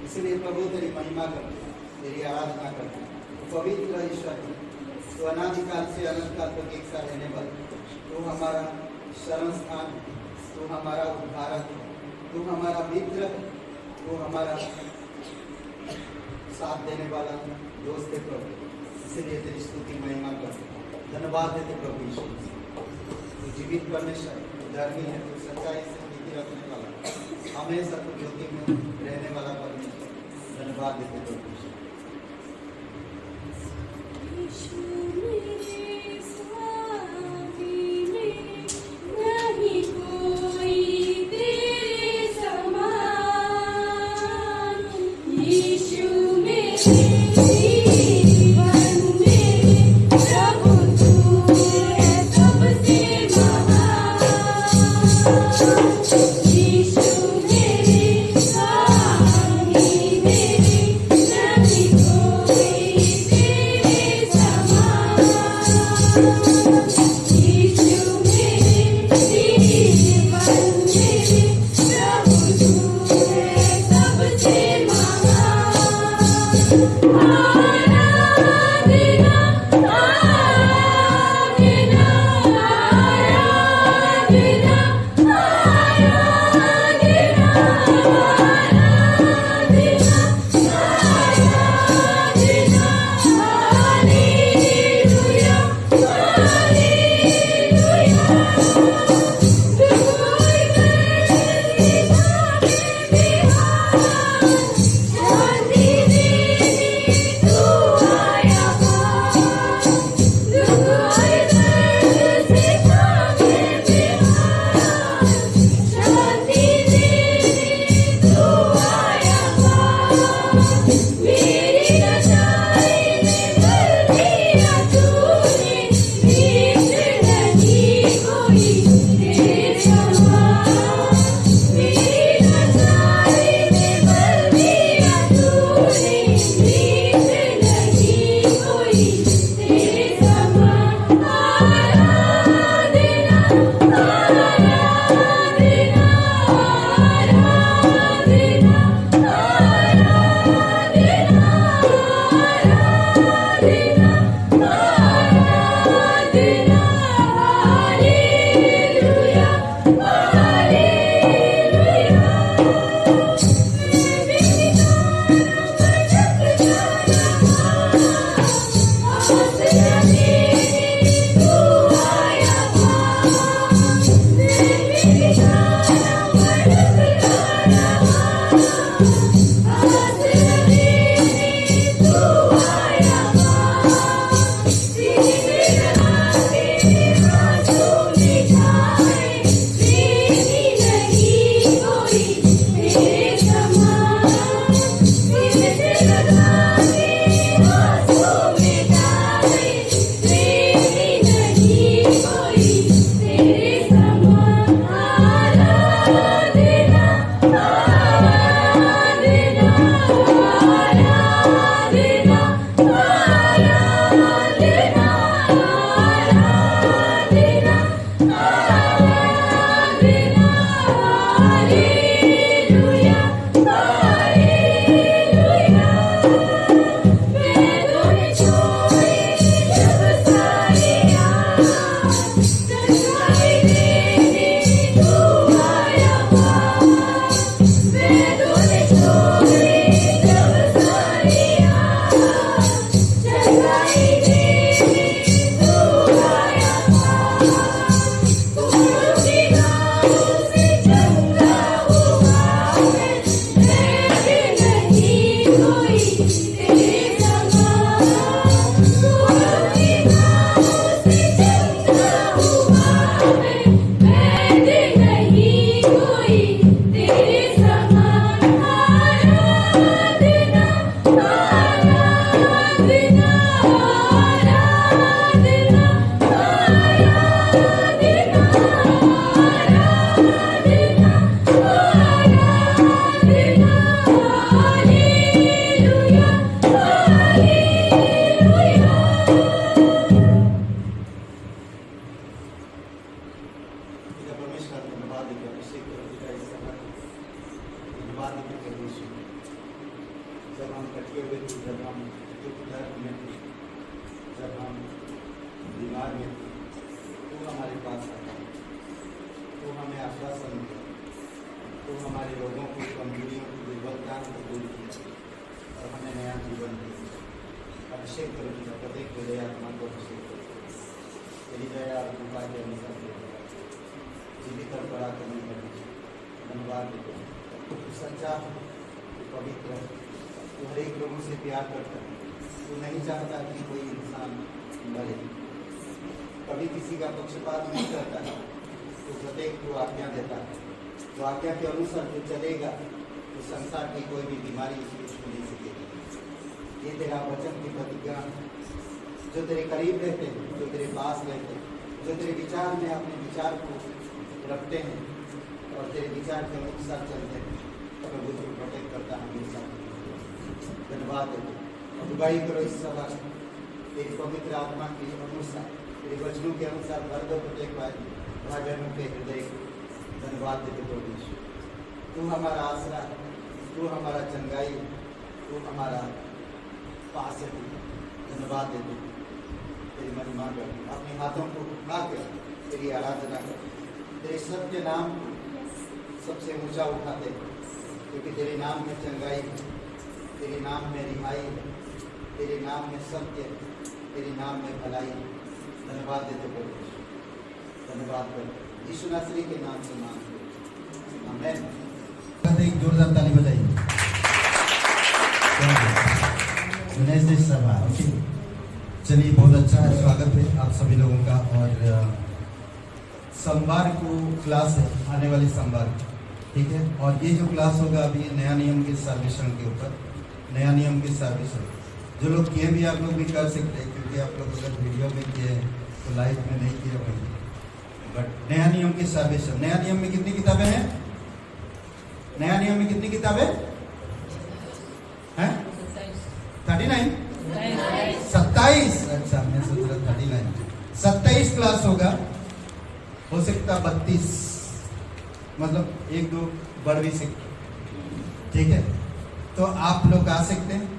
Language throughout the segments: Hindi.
इसलिए प्रभु तेरी महिमा करते, तेरी आराधना करते, तो पवित्र ईश्वर, तो अनादिकाल से अनंत काल तक एक साथ रहने वाला, तो हमारा शरण स्थान, तू हमारा उद्धारक, तू हमारा मित्र, तू हमारा साथ देने वाला दोस्त है प्रभु। इसलिए तेरी स्तुति महिमा करते, धन्यवाद देते प्रभु यीशु। तू जीवित परमेश्वर, तू धर्मी है, तू सच्चाई से नीति रखने वाला, हमेशा तू ज्योति में रहने वाला परमेश्वर। धन्यवाद देते प्रभु यीशु। बीमार में तू हमारे पास आया, तो हमारे लोगों की कमजोरियों की दुर्बलता को दूर किया और हमें नया जीवन दिया। अभिषेक करो पिता, प्रत्येक हृदय आत्मा को अभिषेक करो तेरी दया और कृपा के अनुसार जीवित और बड़ा करने का धन्यवाद देते हैं। तू सच्चा है, तू पवित्र है, तू हर एक लोगों से प्यार करता है, तू नहीं चाहता कि कोई इंसान मरे, कभी किसी का पक्षपात नहीं करता है। तो प्रत्येक को आज्ञा देता है, तो आज्ञा के अनुसार जो चलेगा तो संसार की कोई भी बीमारी उसको छू नहीं सकेगी। ये तेरा वचन की प्रतिज्ञा है। जो तेरे करीब रहते हैं, जो तेरे पास रहते हैं, जो तेरे विचार में अपने विचार को रखते हैं और तेरे विचार के अनुसार चलते हैं, प्रभु को प्रोटेक्ट करता हमेशा। धन्यवाद देते अगुवाई करो इस सभा तेरी पवित्र आत्मा के अनुसार, तेरे वचनों के अनुसार भर दो प्रत्येक भाइयों के हृदय को। धन्यवाद देते प्रभु यीशु, तू हमारा आसरा, तू हमारा चंगाई, तू हमारा पास है। धन्यवाद देते तेरी महिमा कर, अपने हाथों को उठा कर तेरी आराधना कर, तेरे सत्य नाम को सबसे ऊंचा उठाते हैं, क्योंकि तेरे नाम में चंगाई है, तेरे नाम में रिहाई है, तेरे नाम में सत्य है, तेरे नाम में भलाई है। धन्यवाद देते प्रभु, धन्यवाद कर यीशु नासरी के नाम से मांगते आमीन। एक जोरदार ताली बजाइए। सभा ओके, चलिए बहुत अच्छा है, स्वागत है आप सभी लोगों का। और सोमवार को क्लास है, आने वाली सोमवार, ठीक है। और ये जो क्लास होगा अभी नया नियम के सर्वेक्षण के ऊपर, नया नियम के सर्वेक्षण जो लोग किए भी आप लोग भी कर सकते हैं, क्योंकि आप लोग अगर वीडियो में किए तो लाइव में नहीं किए होंगे। बट नया नियम के सर्वेक्षण, नया नियम में कितनी किताबें हैं? नया नियम में कितनी किताबें हैं? 39 27। अच्छा, मैं सोच रहा 39। 27 क्लास होगा, हो सकता 32, मतलब 1-2 बढ़ भी सकते, ठीक है। तो आप लोग आ सकते हैं,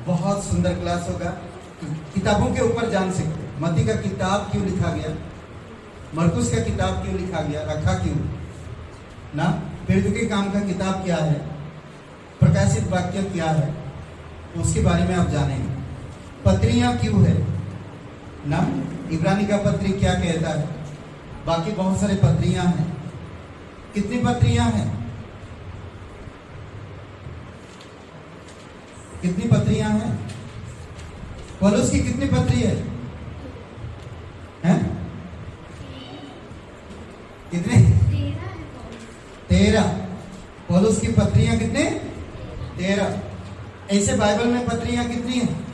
बहुत सुंदर क्लास होगा। किताबों के ऊपर जान सकते हैं, मत्ती का किताब क्यों लिखा गया, मरकुस का किताब क्यों लिखा गया, रखा क्यों ना, प्रेरितों के काम का किताब क्या है, प्रकाशित वाक्य क्या है, उसके बारे में आप जानेंगे। पत्रियां क्यों है ना, इब्रानी का पत्री क्या कहता है, बाकी बहुत सारे पत्रियां हैं। कितनी पत्रियां हैं? कितनी पत्रियां हैं? पौलुस की कितनी पत्री है? हैं? कितने? 13। पौलुस की पत्रियां कितने? 13। ऐसे बाइबल में पत्रियां कितनी हैं?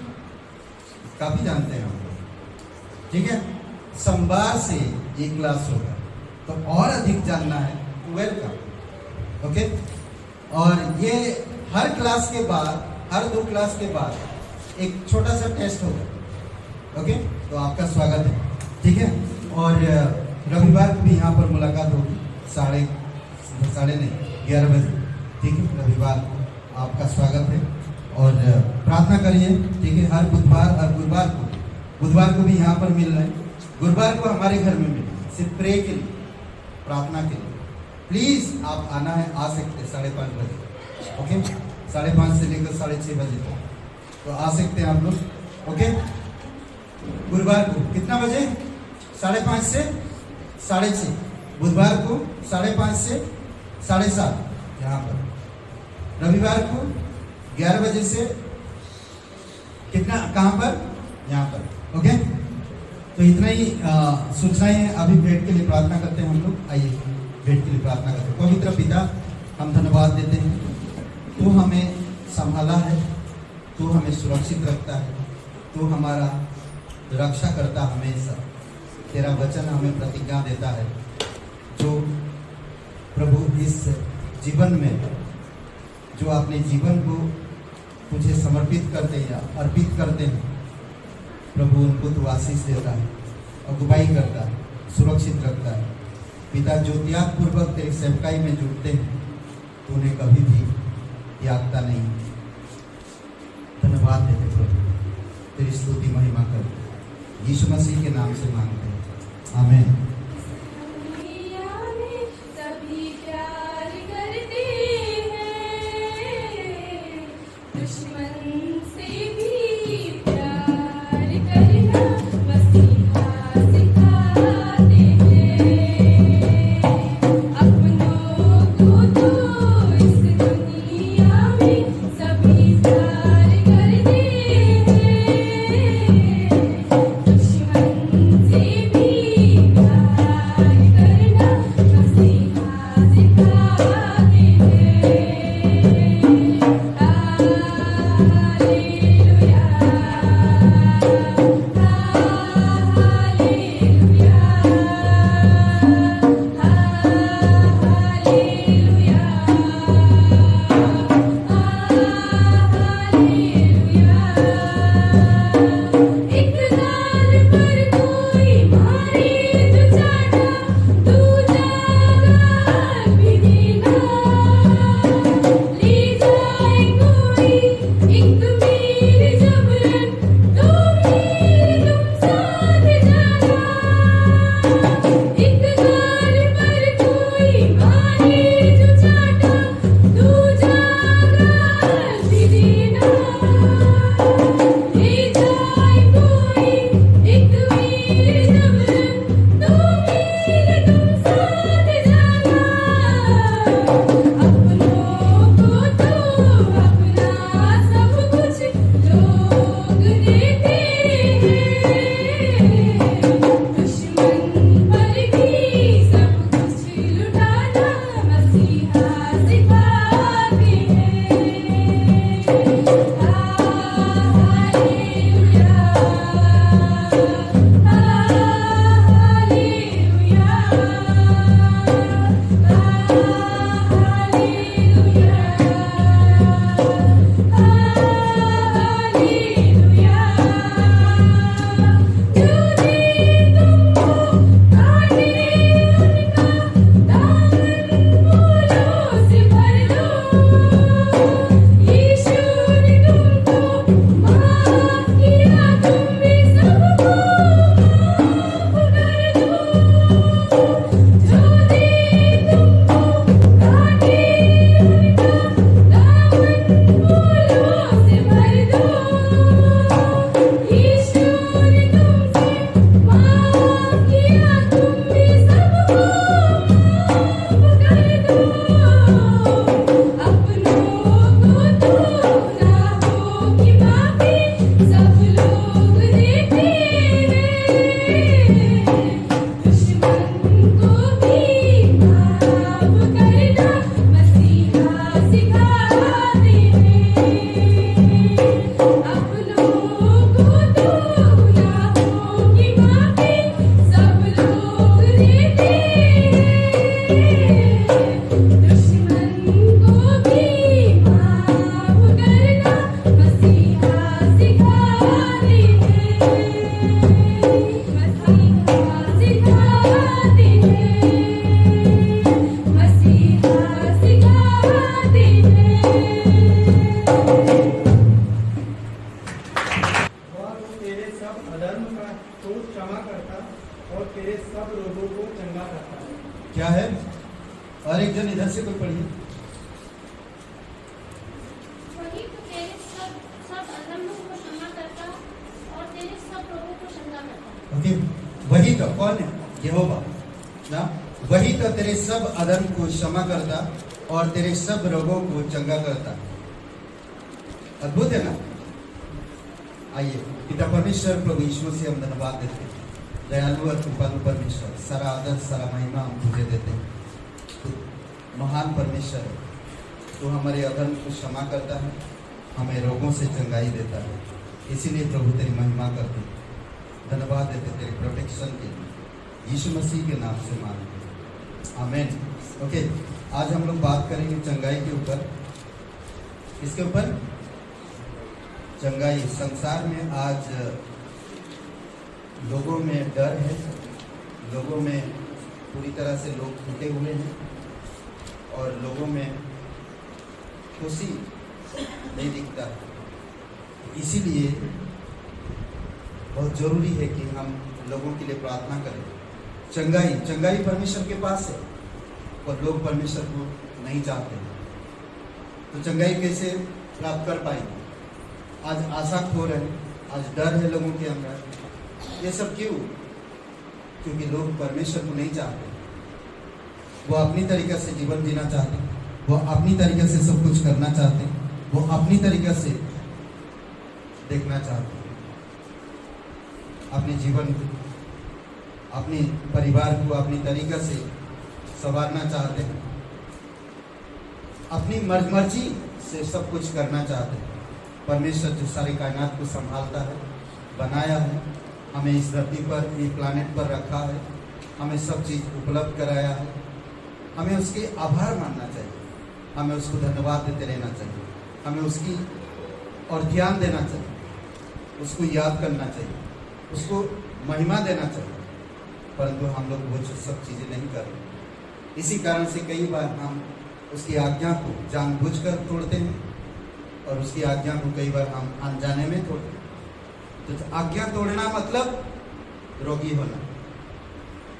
काफी जानते हैं हम लोग, ठीक है। सोमवार से ये क्लास होगा, तो और अधिक जानना है वेलकम, ओके। और ये हर क्लास के बाद, हर 2 क्लास के बाद एक छोटा सा टेस्ट होगा, ओके। तो आपका स्वागत है, ठीक है। और रविवार को भी यहाँ पर मुलाकात होगी, 11:30 बजे, ठीक है। रविवार को आपका स्वागत है और प्रार्थना करिए, ठीक है। हर बुधवार और बुधवार को भी यहाँ पर मिल रहे हैं। गुरुवार को हमारे घर में मिले, सिर्फ प्रे के लिए, प्रार्थना के लिए। प्लीज आप आना है, आ सकते हैं 5:30 बजे, ओके। 5:30 से लेकर 6:30 बजे तक, तो आ सकते हैं आप लोग, ओके। गुरुवार को कितना बजे? 5:30 से 6:30। बुधवार को 5:30 से 7:30 यहाँ पर। रविवार को 11 बजे से कितना, कहाँ पर? यहाँ पर, ओके। तो इतना ही सूचनाएं हैं। अभी भेंट के लिए प्रार्थना करते हैं हम लोग, आइए भेंट के लिए प्रार्थना करते हैं। पवित्र पिता, हम धन्यवाद देते हैं, तू हमें संभाला है, तू हमें सुरक्षित रखता है, तू हमारा रक्षा करता हमेशा। तेरा वचन हमें प्रतिज्ञा देता है, जो प्रभु इस जीवन में जो अपने जीवन को तुझे समर्पित करते हैं या अर्पित करते हैं, प्रभु उनको तू आशीष देता है, अगुवाई करता है, सुरक्षित रखता है। पिता, जो त्यागपूर्वक तेरी सेवकाई में जुटते हैं, तो उन्हें कभी भी त्यागता नहीं। धन्यवाद देते प्रभु, तेरी स्तुति महिमा कर यीशु मसीह के नाम से मांगते हैं, आमीन। सभी प्यार करते क्या है? और एक जन इधर से कोई पढ़िए। वही तो तेरे सब अधर्मों को क्षमा करता और तेरे सब रोगों को चंगा करता। ओके, वही तो कौन है? यहोवा ना। वही तो तेरे सब अधर्म को क्षमा करता और तेरे सब रोगों को चंगा करता। अद्भुत है ना। आइए पिता परमेश्वर प्रभु यीशु से हम धन्यवाद देते हैं। दयालु और कृपालु परमेश्वर, सारा आदर सारा महिमा हम तुझे देते हैं। तो महान परमेश्वर है, तो हमारे अधर्म को क्षमा करता है, हमें रोगों से चंगाई देता है। इसीलिए प्रभु तेरी महिमा करते हैं, धन्यवाद देते तेरे प्रोटेक्शन के लिए, यीशु मसीह के नाम से मांगते, आमीन। ओके, आज हम लोग बात करेंगे चंगाई के ऊपर। इसके ऊपर चंगाई। संसार में आज लोगों में डर है, लोगों में पूरी तरह से लोग टूटे हुए हैं और लोगों में खुशी नहीं दिखता। इसीलिए बहुत जरूरी है कि हम लोगों के लिए प्रार्थना करें। चंगाई परमेश्वर के पास है और लोग परमेश्वर को नहीं चाहते। तो चंगाई कैसे प्राप्त कर पाएंगे? आज आशा खो रहे हैं, आज डर है लोगों के अंदर। ये सब क्यों? क्योंकि लोग परमेश्वर को नहीं चाहते। वो अपनी तरीके से जीवन जीना चाहते, वो अपनी तरीके से सब कुछ करना चाहते, वो अपनी तरीके से देखना चाहते, अपने जीवन को, अपने परिवार को अपनी तरीके से संवारना चाहते हैं, अपनी मर्जी से सब कुछ करना चाहते हैं। परमेश्वर जो सारी कायनात को संभालता है, बनाया है, हमें इस धरती पर, ये प्लानेट पर रखा है, हमें सब चीज़ उपलब्ध कराया है, हमें उसके आभार मानना चाहिए, हमें उसको धन्यवाद देते रहना चाहिए, हमें उसकी और ध्यान देना चाहिए, उसको याद करना चाहिए, उसको महिमा देना चाहिए। परंतु हम लोग वो सब चीज़ें नहीं कर रहे। इसी कारण से कई बार हम उसकी आज्ञा को जानबूझकर तोड़ते हैं और उसकी आज्ञा को कई बार हम अनजाने में तोड़ते हैं। तो आज्ञा तोड़ना मतलब रोगी होना,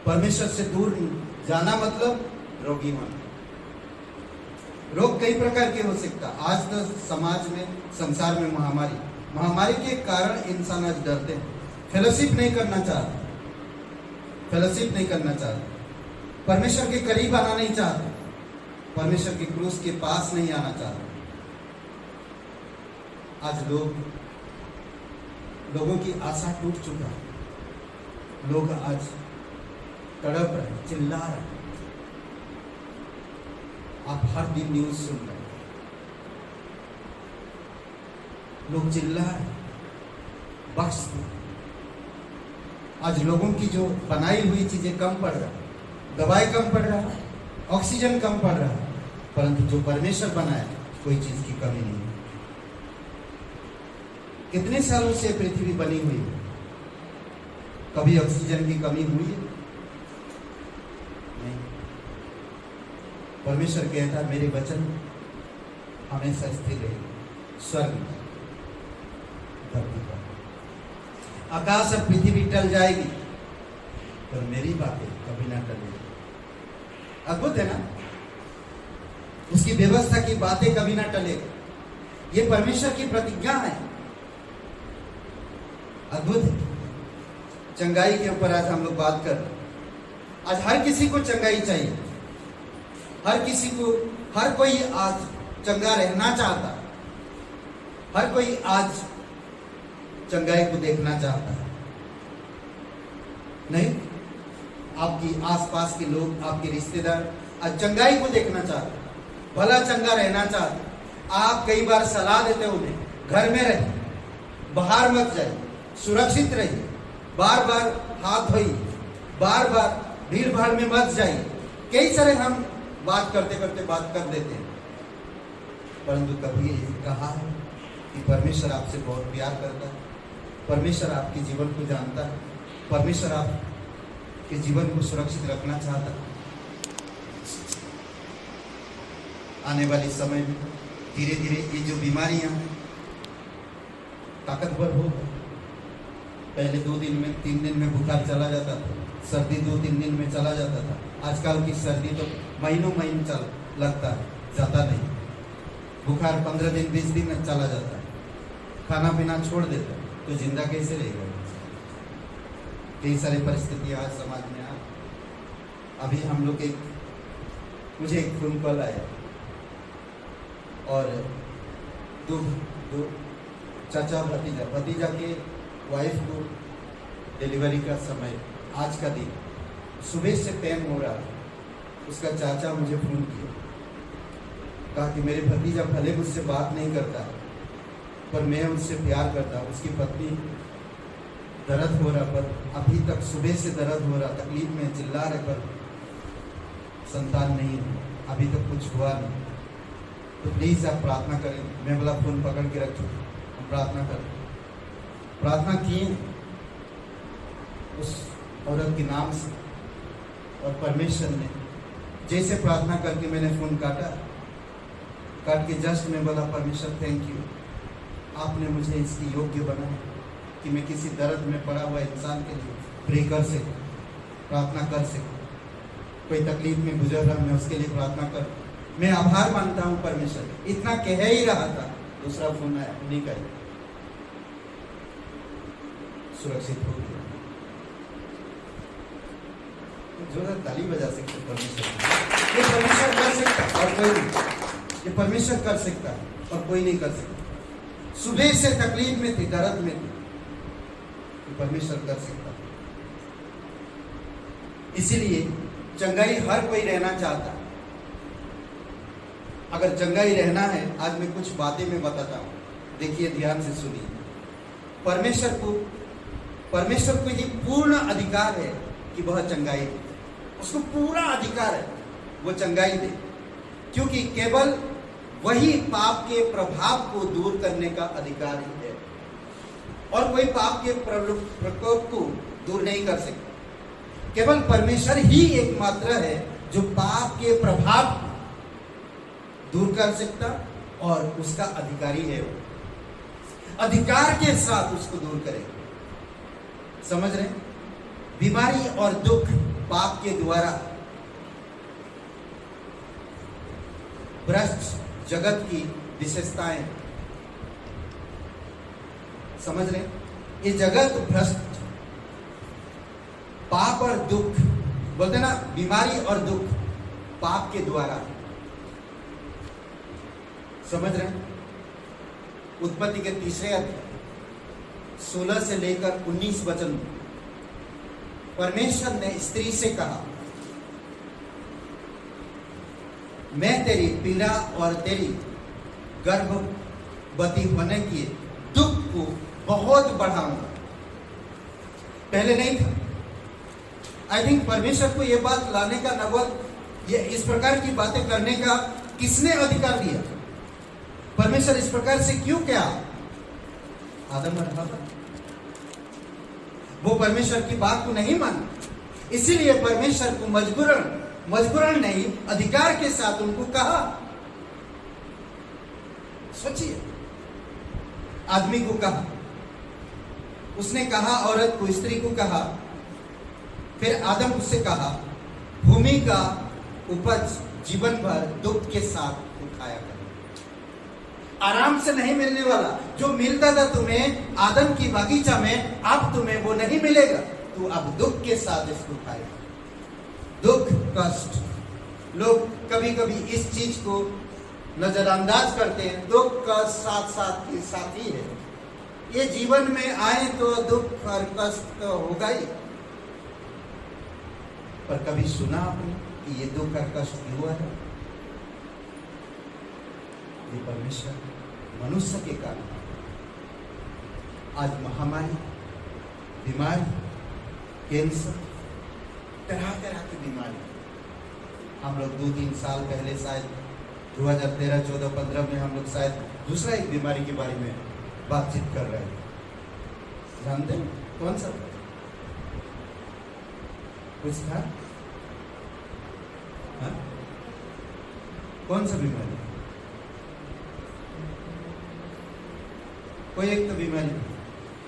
परमेश्वर से दूर जाना मतलब रोगी होना। रोग कई प्रकार के हो सकता। आज तो समाज में, संसार में महामारी के कारण इंसान आज डरते हैं, फेलोशिप नहीं करना चाहते, परमेश्वर के करीब आना नहीं चाहते, परमेश्वर के क्रूस के पास नहीं आना चाहते। आज लोगों की आशा टूट चुका है। लोग आज तड़प रहे, चिल्ला रहे। आप हर दिन न्यूज सुन रहे हैं, लोग चिल्ला रहे, बख्श दो। आज लोगों की जो बनाई हुई चीजें कम पड़ रहा है, दवाई कम पड़ रहा है, ऑक्सीजन कम पड़ रहा है, परंतु जो परमेश्वर बनाया कोई चीज की कमी नहीं है। कितने सालों से पृथ्वी बनी हुई है, कभी ऑक्सीजन की कमी हुई है? नहीं। परमेश्वर कहता है मेरे वचन हमेशा स्थिर रहेंगे, स्वर्ग धरती पर। आकाश और पृथ्वी टल जाएगी पर मेरी बातें कभी ना टलेगी। अद्भुत है ना। उसकी व्यवस्था की बातें कभी ना टलेगी। ये परमेश्वर की प्रतिज्ञा है। अद्भुत है। चंगाई के ऊपर आज हम लोग बात कर रहे हैं। आज हर किसी को चंगाई चाहिए, हर कोई आज चंगा रहना चाहता, हर कोई आज चंगाई को देखना चाहता है। नहीं, आपकी आसपास के लोग, आपके रिश्तेदार आज चंगाई को देखना चाहते, भला चंगा रहना चाहते। आप कई बार सलाह देते उन्हें, घर में रहिए, बाहर मत जाइए, सुरक्षित रहिए, बार बार हाथ धोइए, बार बार भीड़ भाड़ में मत जाइए। कई सारे हम बात करते करते बात कर देते हैं, परंतु कभी ये कहा है कि परमेश्वर आपसे बहुत प्यार करता है, परमेश्वर आपके जीवन को जानता है, परमेश्वर आपके जीवन को सुरक्षित रखना चाहता है। आने वाले समय में धीरे धीरे ये जो बीमारियां हैं ताकतवर हो। पहले 2 दिन में 3 दिन में बुखार चला जाता था, सर्दी 2-3 दिन में चला जाता था। आजकल की सर्दी तो महीनों चल लगता है, जाता नहीं। बुखार 15 दिन 20 दिन में चला जाता है, खाना पीना छोड़ देता है, तो जिंदा कैसे रहेगा? कई सारी परिस्थितियां आज समाज में आ। अभी हम लोग मुझे एक फोन कॉल आया और दो चाचा भतीजा के वाइफ को डिलीवरी का समय, आज का दिन, सुबह से पेन हो रहा। उसका चाचा मुझे फोन किया, कहा कि मेरे भतीजा भले मुझसे बात नहीं करता पर मैं उससे प्यार करता। उसकी पत्नी दर्द हो रहा, पर अभी तक सुबह से दर्द हो रहा, तकलीफ में चिल्ला रहे, पर संतान नहीं, अभी तक कुछ हुआ नहीं। तो प्लीज आप प्रार्थना करें। मैं बोला फोन पकड़ के रखो, हम प्रार्थना करें। प्रार्थना किए उस औरत के नाम से, और परमेश्वर ने जैसे प्रार्थना करके मैंने फोन काट के जस्ट मैं बोला, परमेश्वर थैंक यू, आपने मुझे इसकी योग्य बनाया कि मैं किसी दर्द में पड़ा हुआ इंसान के लिए प्रे कर सकूं, प्रार्थना कर सकूं। कोई तकलीफ में गुजर रहा, मैं उसके लिए प्रार्थना कर। मैं आभार मानता हूं परमेश्वर। इतना कह ही रहा था, दूसरा फोन आया, नहीं कहा, सुरक्षित हो गया। जोरदार ताली बजा सकते परमेश्वर। ये परमेश्वर कर सकता और कोई नहीं, ये परमेश्वर कर सकता और कोई नहीं कर सकता। सुबह से तकलीफ में थी, दर्द में थी, ये परमेश्वर कर सकता। इसीलिए चंगाई हर कोई रहना चाहता। अगर चंगाई रहना है, आज मैं कुछ बातें मैं बताता हूं, देखिए ध्यान से सुनिए। परमेश्वर को ये पूर्ण अधिकार है कि वह चंगाई दे, उसको पूरा अधिकार है वो चंगाई दे, क्योंकि केवल वही पाप के प्रभाव को दूर करने का अधिकार ही है, और कोई पाप के प्रकोप को दूर नहीं कर सकता। केवल परमेश्वर ही एकमात्र है जो पाप के प्रभाव दूर कर सकता, और उसका अधिकारी है वो, अधिकार के साथ उसको दूर करेगा। समझ रहे? बीमारी और दुख पाप के द्वारा भ्रष्ट जगत की विशेषताएं, समझ रहे? ये जगत भ्रष्ट, पाप और दुख, बोलते ना, बीमारी और दुख पाप के द्वारा, समझ रहे? उत्पत्ति के 3 अध्याय 16 से लेकर 19 वचन, परमेश्वर ने स्त्री से कहा, मैं तेरी पीड़ा और तेरी गर्भवती होने के दुख को बहुत बढ़ाऊंगा। पहले नहीं था। आई थिंक परमेश्वर को यह बात लाने का नबूवत, ये इस प्रकार की बातें करने का किसने अधिकार दिया? परमेश्वर इस प्रकार से क्यों क्या? आदम और हव्वा, वो परमेश्वर की बात को नहीं माने, इसीलिए परमेश्वर को मजबूरन नहीं, अधिकार के साथ उनको कहा। सोचिए, आदमी को कहा, उसने कहा औरत को, स्त्री को कहा, फिर आदम उससे कहा, भूमि का उपज जीवन भर दुख के साथ तू खाया कर, आराम से नहीं मिलने वाला। जो मिलता था तुम्हें आदम की बगीचा में, अब तुम्हें वो नहीं मिलेगा, तू अब दुख के साथ इसको खाएगा। दुख, कष्ट, लोग कभी कभी इस चीज को नजरअंदाज करते हैं। दुख का साथी है, ये जीवन में आए तो दुख और कष्ट तो होगा ही। पर कभी सुना आपने कि ये दुख और कष्ट क्यों है? ये परमेश्वर मनुष्य के कारण। आज महामारी, बीमारी, कैंसर, तरह तरह की बीमारी। हम लोग 2-3 साल पहले, शायद 2013, 14, 15 में हम लोग शायद दूसरा एक बीमारी के बारे में बातचीत कर रहे हैं। जानते हैं कौन सा? कुछ था? हाँ? कौन सा बीमारी? कोई एक तो बीमारी,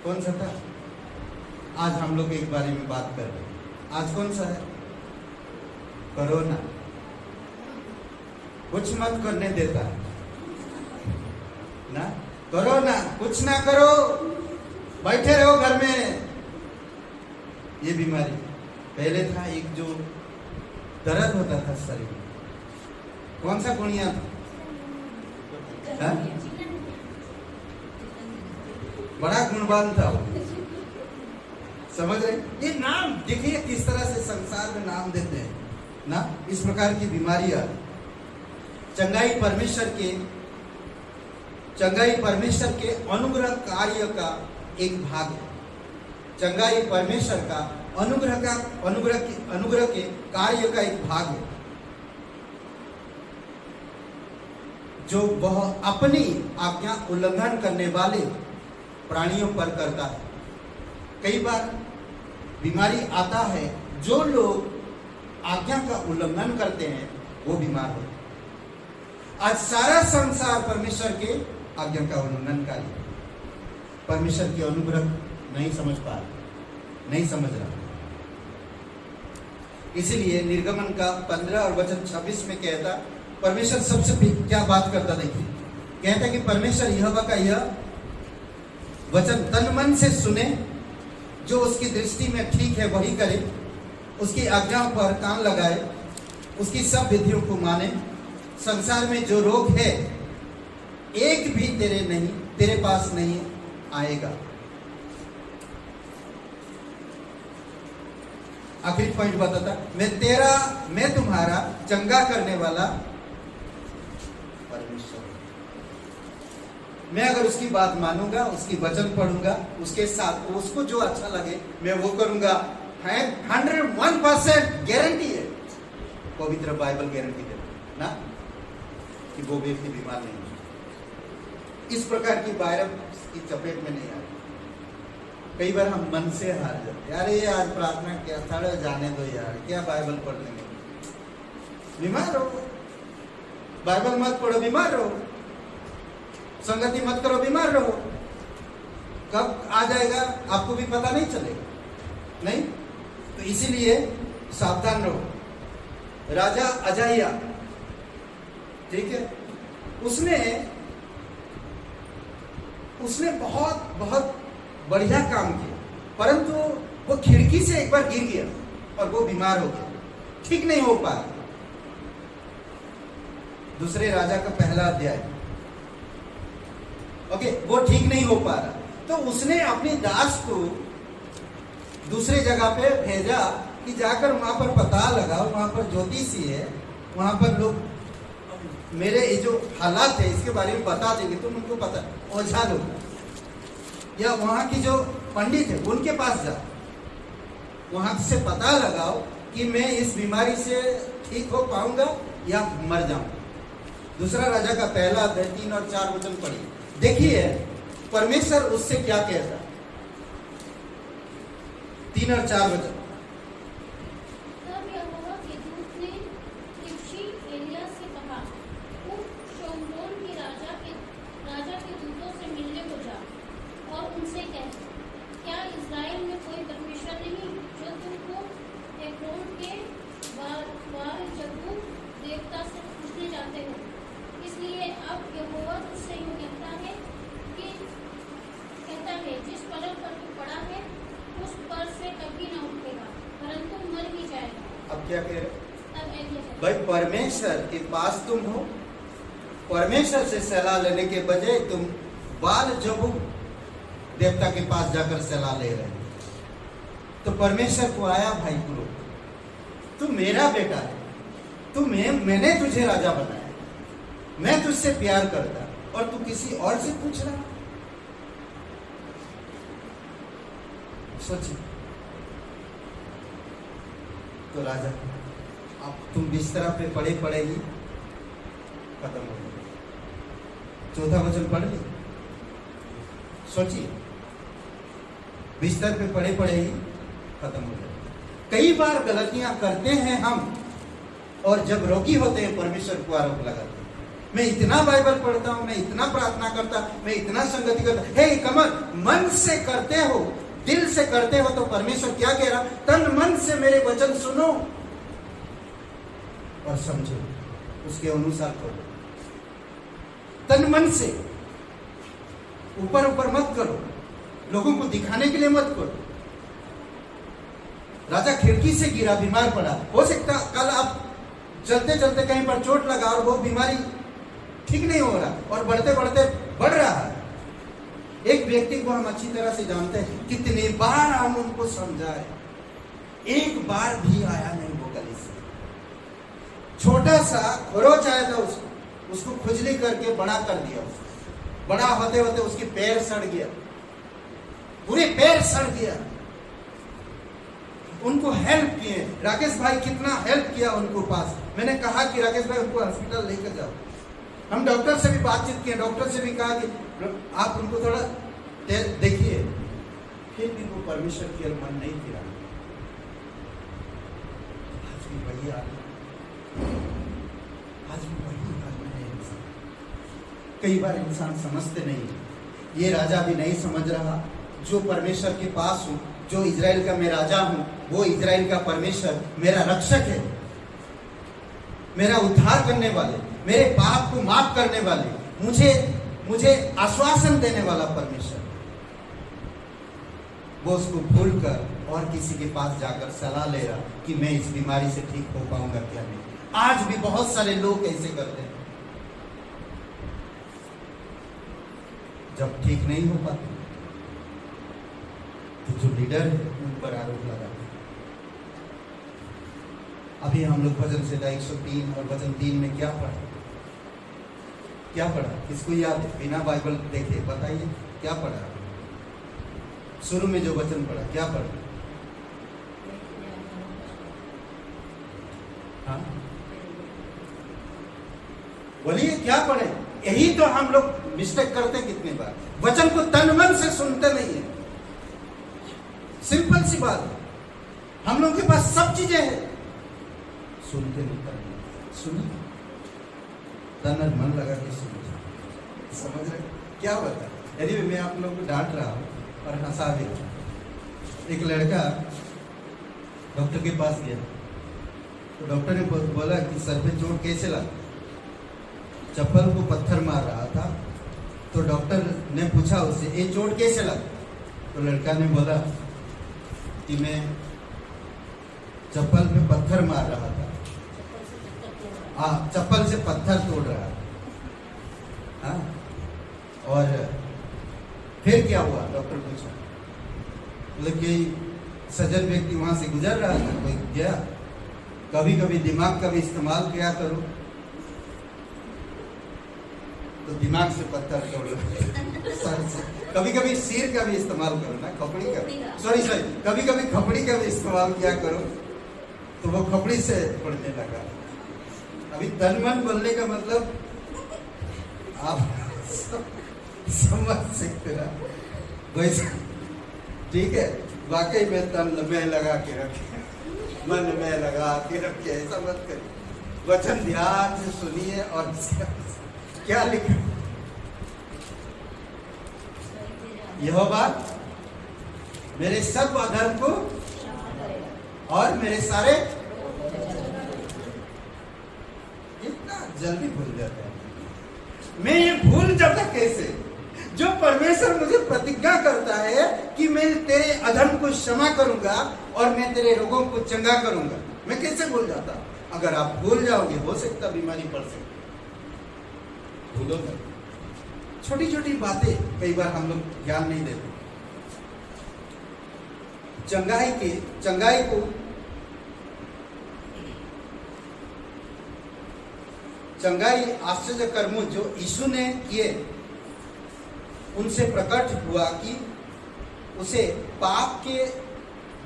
कौन सा था? आज हम लोग एक बारे में बात कर रहे हैं। आज कौन सा है? करो ना, कुछ मत करने देता ना, करो ना, कुछ ना करो, बैठे रहो घर में। ये बीमारी पहले था, एक जो दर्द होता था शरीर में, कौन सा गुणिया था? बड़ा गुणवान था वो, समझ रहे? ये नाम देखिए किस तरह से संसार में नाम देते हैं ना, इस प्रकार की बीमारियां। चंगाई परमेश्वर के अनुग्रह कार्य का एक भाग है। चंगाई परमेश्वर का अनुग्रह के कार्य का एक भाग है, जो वह अपनी आज्ञा उल्लंघन करने वाले प्राणियों पर करता है। कई बार बीमारी आता है, जो लोग आज्ञा का उल्लंघन करते हैं वो बीमार होते हैं। आज सारा संसार परमेश्वर के आज्ञा का उल्लंघनकारी है, परमेश्वर की अनुग्रह नहीं समझ पा रहा, नहीं समझ रहा। इसीलिए निर्गमन का 15 और वचन 26 में कहता, परमेश्वर सबसे क्या बात करता देखिए, कहता कि परमेश्वर यहोवा का यह वचन तन मन से सुने, जो उसकी दृष्टि में ठीक है वही करे, उसकी आज्ञाओं पर कान लगाए, उसकी सब विधियों को माने। संसार में जो रोग है एक भी तेरे पास नहीं आएगा। आखिरी पॉइंट बताता, मैं तुम्हारा चंगा करने वाला परमेश्वर। मैं अगर उसकी बात मानूंगा, उसकी वचन पढ़ूंगा, उसके साथ उसको जो अच्छा लगे मैं वो करूंगा, 101% गारंटी है। पवित्र बाइबल गारंटी देता ना कि वो व्यक्ति बीमार नहीं है, इस प्रकार की वायरस की चपेट में नहीं आए। कई बार हम मन से हार जाते, यार ये आज प्रार्थना क्या था, जाने दो यार, क्या बाइबल पढ़ लेंगे, बीमार रहो, बाइबल मत पढ़ो बीमार रहो, संगति मत करो बीमार रहो। कब आ जाएगा आपको भी पता नहीं चलेगा, नहीं? तो इसीलिए सावधान रहो। राजा अजाहिया, ठीक है, उसने बहुत बहुत बढ़िया काम किया, परंतु वो खिड़की से एक बार गिर गया और वो बीमार हो गया, ठीक नहीं हो पाया। दूसरे राजा का पहला अध्याय, ओके, वो ठीक नहीं हो पा रहा, तो उसने अपने दास को दूसरे जगह पे भेजा कि जाकर वहां पर पता लगाओ, वहां पर ज्योतिषी है, वहां पर लोग मेरे ये जो हालात है इसके बारे में बता देंगे, तुम उनको पता, ओझा लोग या वहां की जो पंडित है उनके पास जाओ, वहां से पता लगाओ कि मैं इस बीमारी से ठीक हो पाऊंगा या मर जाऊंगा। दूसरा राजा का पहला अध्याय 3 और 4 वचन पढ़िए, देखिए परमेश्वर उससे क्या कहता। 3 और 4 वचन। तब यहोवा के दूत ने तिप्शी एलिय्याह से कहा, उठ शोम्रोन के राजा के दूतों से मिलने को जा और उनसे कह, क्या इस्राएल में कोई परमेश्वर नहीं जो तुमको एक्रोन के बाल-जबूब देवता से पूछने जाते हो? इसलिए अब यहोवा तुझसे यूं कहता है, जिस पलंग पर तू पड़ा है उस पर से कभी न उठेगा, परंतु मर ही जाएगा। अब क्या कह रहे भाई, परमेश्वर के पास तुम हो, परमेश्वर से सलाह लेने के बजाय तुम बाल-जबूब देवता के पास जाकर सलाह ले रहे हो। तो परमेश्वर को आया, भाई गुरु तू मेरा बेटा है, मैंने तुझे राजा बनाया, मैं तुझसे प्यार करता और तू किसी और से पूछ रहा। सोचिए। तो राजा, अब तुम बिस्तर पे पड़े ही खत्म हो गए। 4था वचन पढ़ ली, सोचिए, बिस्तर पे पड़े ही खत्म हो गए। कई बार गलतियां करते हैं हम, और जब रोगी होते हैं परमेश्वर को आरोप लगाते हैं, मैं इतना बाइबल पढ़ता हूं, मैं इतना प्रार्थना करता, मैं इतना संगति करता। हे कमर, मन से करते हो, दिल से करते हो तो परमेश्वर क्या कह रहा, तन मन से मेरे वचन सुनो। और समझो, उसके अनुसार करो, तन मन से। ऊपर ऊपर मत करो, लोगों को दिखाने के लिए मत करो। राजा खिड़की से गिरा, बीमार पड़ा। हो सकता कल आप चलते चलते कहीं पर चोट लगा और वो बीमारी ठीक नहीं हो रहा और बढ़ते बढ़ते बढ़ रहा है। एक व्यक्ति को हम अच्छी तरह से जानते हैं, कितनी बार हम उनको समझाए, एक बार भी आया नहीं वो गली से। छोटा सा खरोच आया था, उसको खुजली करके बड़ा कर दिया। उसको बड़ा होते होते उसके पैर सड़ गया, पूरे पैर सड़ गया। उनको हेल्प किए, राकेश भाई कितना हेल्प किया उनको पास। मैंने कहा कि राकेश भाई उनको हॉस्पिटल लेकर जाओ। हम डॉक्टर से भी बातचीत किए, डॉक्टर से भी कहा कि आप उनको थोड़ा देखिए, फिर भी वो परमेश्वर की ओर मन नहीं फिरा। आज भी वही हाल है इंसान। कई बार इंसान समझते नहीं, ये राजा भी नहीं समझ रहा। जो परमेश्वर के पास हूँ, जो इजराइल का मैं राजा हूं, वो इजराइल का परमेश्वर मेरा रक्षक है, मेरा उद्धार करने वाले, मेरे पाप को माफ करने वाले, मुझे आश्वासन देने वाला परमेश्वर। वो उसको भूल कर और किसी के पास जाकर सलाह ले रहा कि मैं इस बीमारी से ठीक हो पाऊंगा क्या नहीं। आज भी बहुत सारे लोग ऐसे करते हैं। जब ठीक नहीं हो पाते तो जो लीडर है उन पर आरोप लगाते हैं। अभी हम लोग भजन संहिता 103 और भजन 3 में क्या पढ़ा? क्या पढ़ा? किसको याद है? बिना बाइबल देखे बताइए क्या पढ़ा? शुरू में जो वचन पढ़ा क्या पढ़ा? हाँ, बोलिए क्या पढ़े? यही तो हम लोग मिस्टेक करते कितनी बार, वचन को तन मन से सुनते नहीं है। सिंपल सी बात है, हम लोगों के पास सब चीजें हैं, सुनते नहीं करते। सुनिए, तन और मन लगा के सुनिए। समझ रहे क्या बता? यदि मैं आप लोगों को डांट रहा हूं और हंसा भी रहा हूं। एक लड़का डॉक्टर के पास गया तो डॉक्टर ने बोला कि सर पे चोट कैसे लगा? चप्पल को पत्थर मार रहा था। तो डॉक्टर ने पूछा उससे, ये चोट कैसे लगा? तो लड़का ने बोला कि मैं चप्पल में पत्थर मार रहा था। हाँ, चप्पल से पत्थर तोड़ रहा था। हाँ, और फिर क्या हुआ? डॉक्टर पूछा। मतलब कि सज्जन व्यक्ति वहां से गुजर रहा था, कोई गया। कभी कभी दिमाग का भी इस्तेमाल किया करो, तो दिमाग से पत्थर तोड़ लो। कभी कभी सिर का भी इस्तेमाल करो ना, खपड़ी का, सॉरी कभी कभी खपड़ी का भी इस्तेमाल किया करो, तो वो खपड़ी से पड़ने लगा। अभी तन मन बोलने का मतलब आप समझ सकते ना वैसा, ठीक है? वाकई में तन में लगा के रखे, मन में लगा के रखे, ऐसा मत करिए। वचन ध्यान से सुनिए और क्या लिखा? यहोवा मेरे सब अधर्म को और मेरे सारे, इतना जल्दी भूल जाता है। मैं ये भूल जाता कैसे? जो परमेश्वर मुझे प्रतिज्ञा करता है कि मैं तेरे अधर्म को क्षमा करूंगा और मैं तेरे रोगों को चंगा करूंगा, मैं कैसे भूल जाता? अगर आप भूल जाओगे हो सकता बीमारी पड़ सकती। भूलो मत। छोटी छोटी बातें कई बार हम लोग ध्यान नहीं देते। चंगाई को चंगाई आश्चर्य कर्मों जो यीशु ने किए, उनसे प्रकट हुआ कि उसे पाप के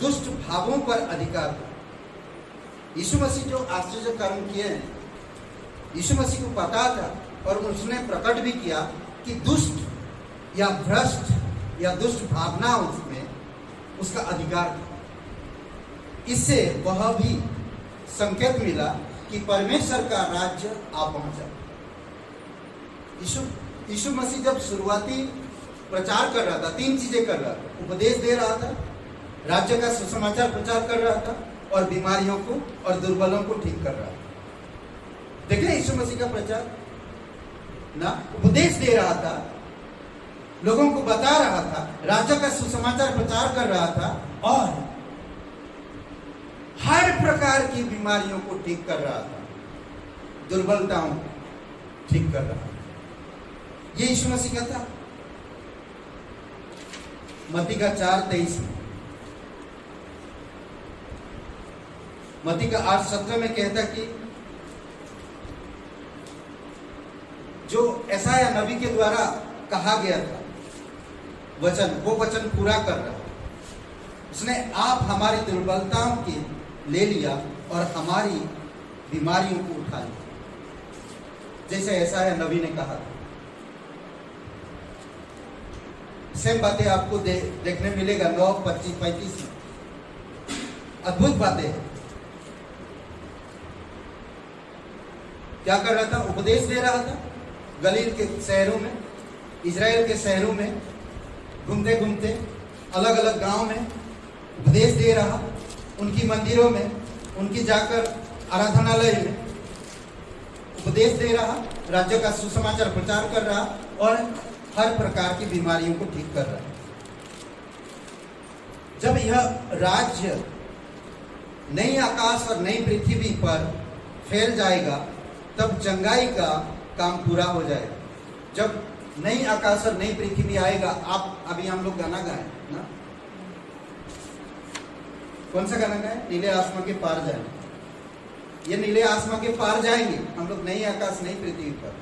दुष्ट भावों पर अधिकार था। यीशु मसीह जो आश्चर्य कर्म किए हैं, यीशु मसीह को पता था और उसने प्रकट भी किया कि दुष्ट या भ्रष्ट या दुष्ट भावना उसमें उसका अधिकार था। इससे वह भी संकेत मिला कि परमेश्वर का राज्य आ पहुंचा। यीशु मसीह जब शुरुआती प्रचार कर रहा था, 3 चीजें कर रहा था। उपदेश दे रहा था, राज्य का सुसमाचार प्रचार कर रहा था और बीमारियों को और दुर्बलों को ठीक कर रहा था। देखे यीशु मसीह का प्रचार ना, उपदेश दे रहा था, लोगों को बता रहा था, राजा का सुसमाचार प्रचार कर रहा था और हर प्रकार की बीमारियों को ठीक कर रहा था, दुर्बलताओं को ठीक कर रहा था। ये यीशु मसीह का था। मत्ती का 4:23 में, मत्ती का 8:17 में कहता कि जो यशायाह नबी के द्वारा कहा गया था वचन, वो वचन पूरा कर रहा है। उसने आप हमारी दुर्बलताओं के ले लिया और हमारी बीमारियों को उठा लिया, जैसे यशायाह नबी ने कहा था। सेम बातें आपको देखने मिलेगा 9:25-35 में। अद्भुत बातें हैं। क्या कर रहा था? उपदेश दे रहा था। गलील के शहरों में, इजराइल के शहरों में घूमते घूमते अलग अलग गांव में उपदेश दे रहा, उनकी मंदिरों में, उनकी जाकर आराधनालय में उपदेश दे रहा, राज्य का सुसमाचार प्रचार कर रहा और हर प्रकार की बीमारियों को ठीक कर रहा। जब यह राज्य नई आकाश और नई पृथ्वी पर फैल जाएगा तब चंगाई का काम पूरा हो जाएगा। जब नई आकाश और नई पृथ्वी आएगा, आप अभी हम लोग गाना गाए ना, कौन सा गाना गाए? नीले आसमां के पार जाएंगे। ये नीले आसमां के पार जाएंगे हम लोग, नई आकाश नई पृथ्वी पर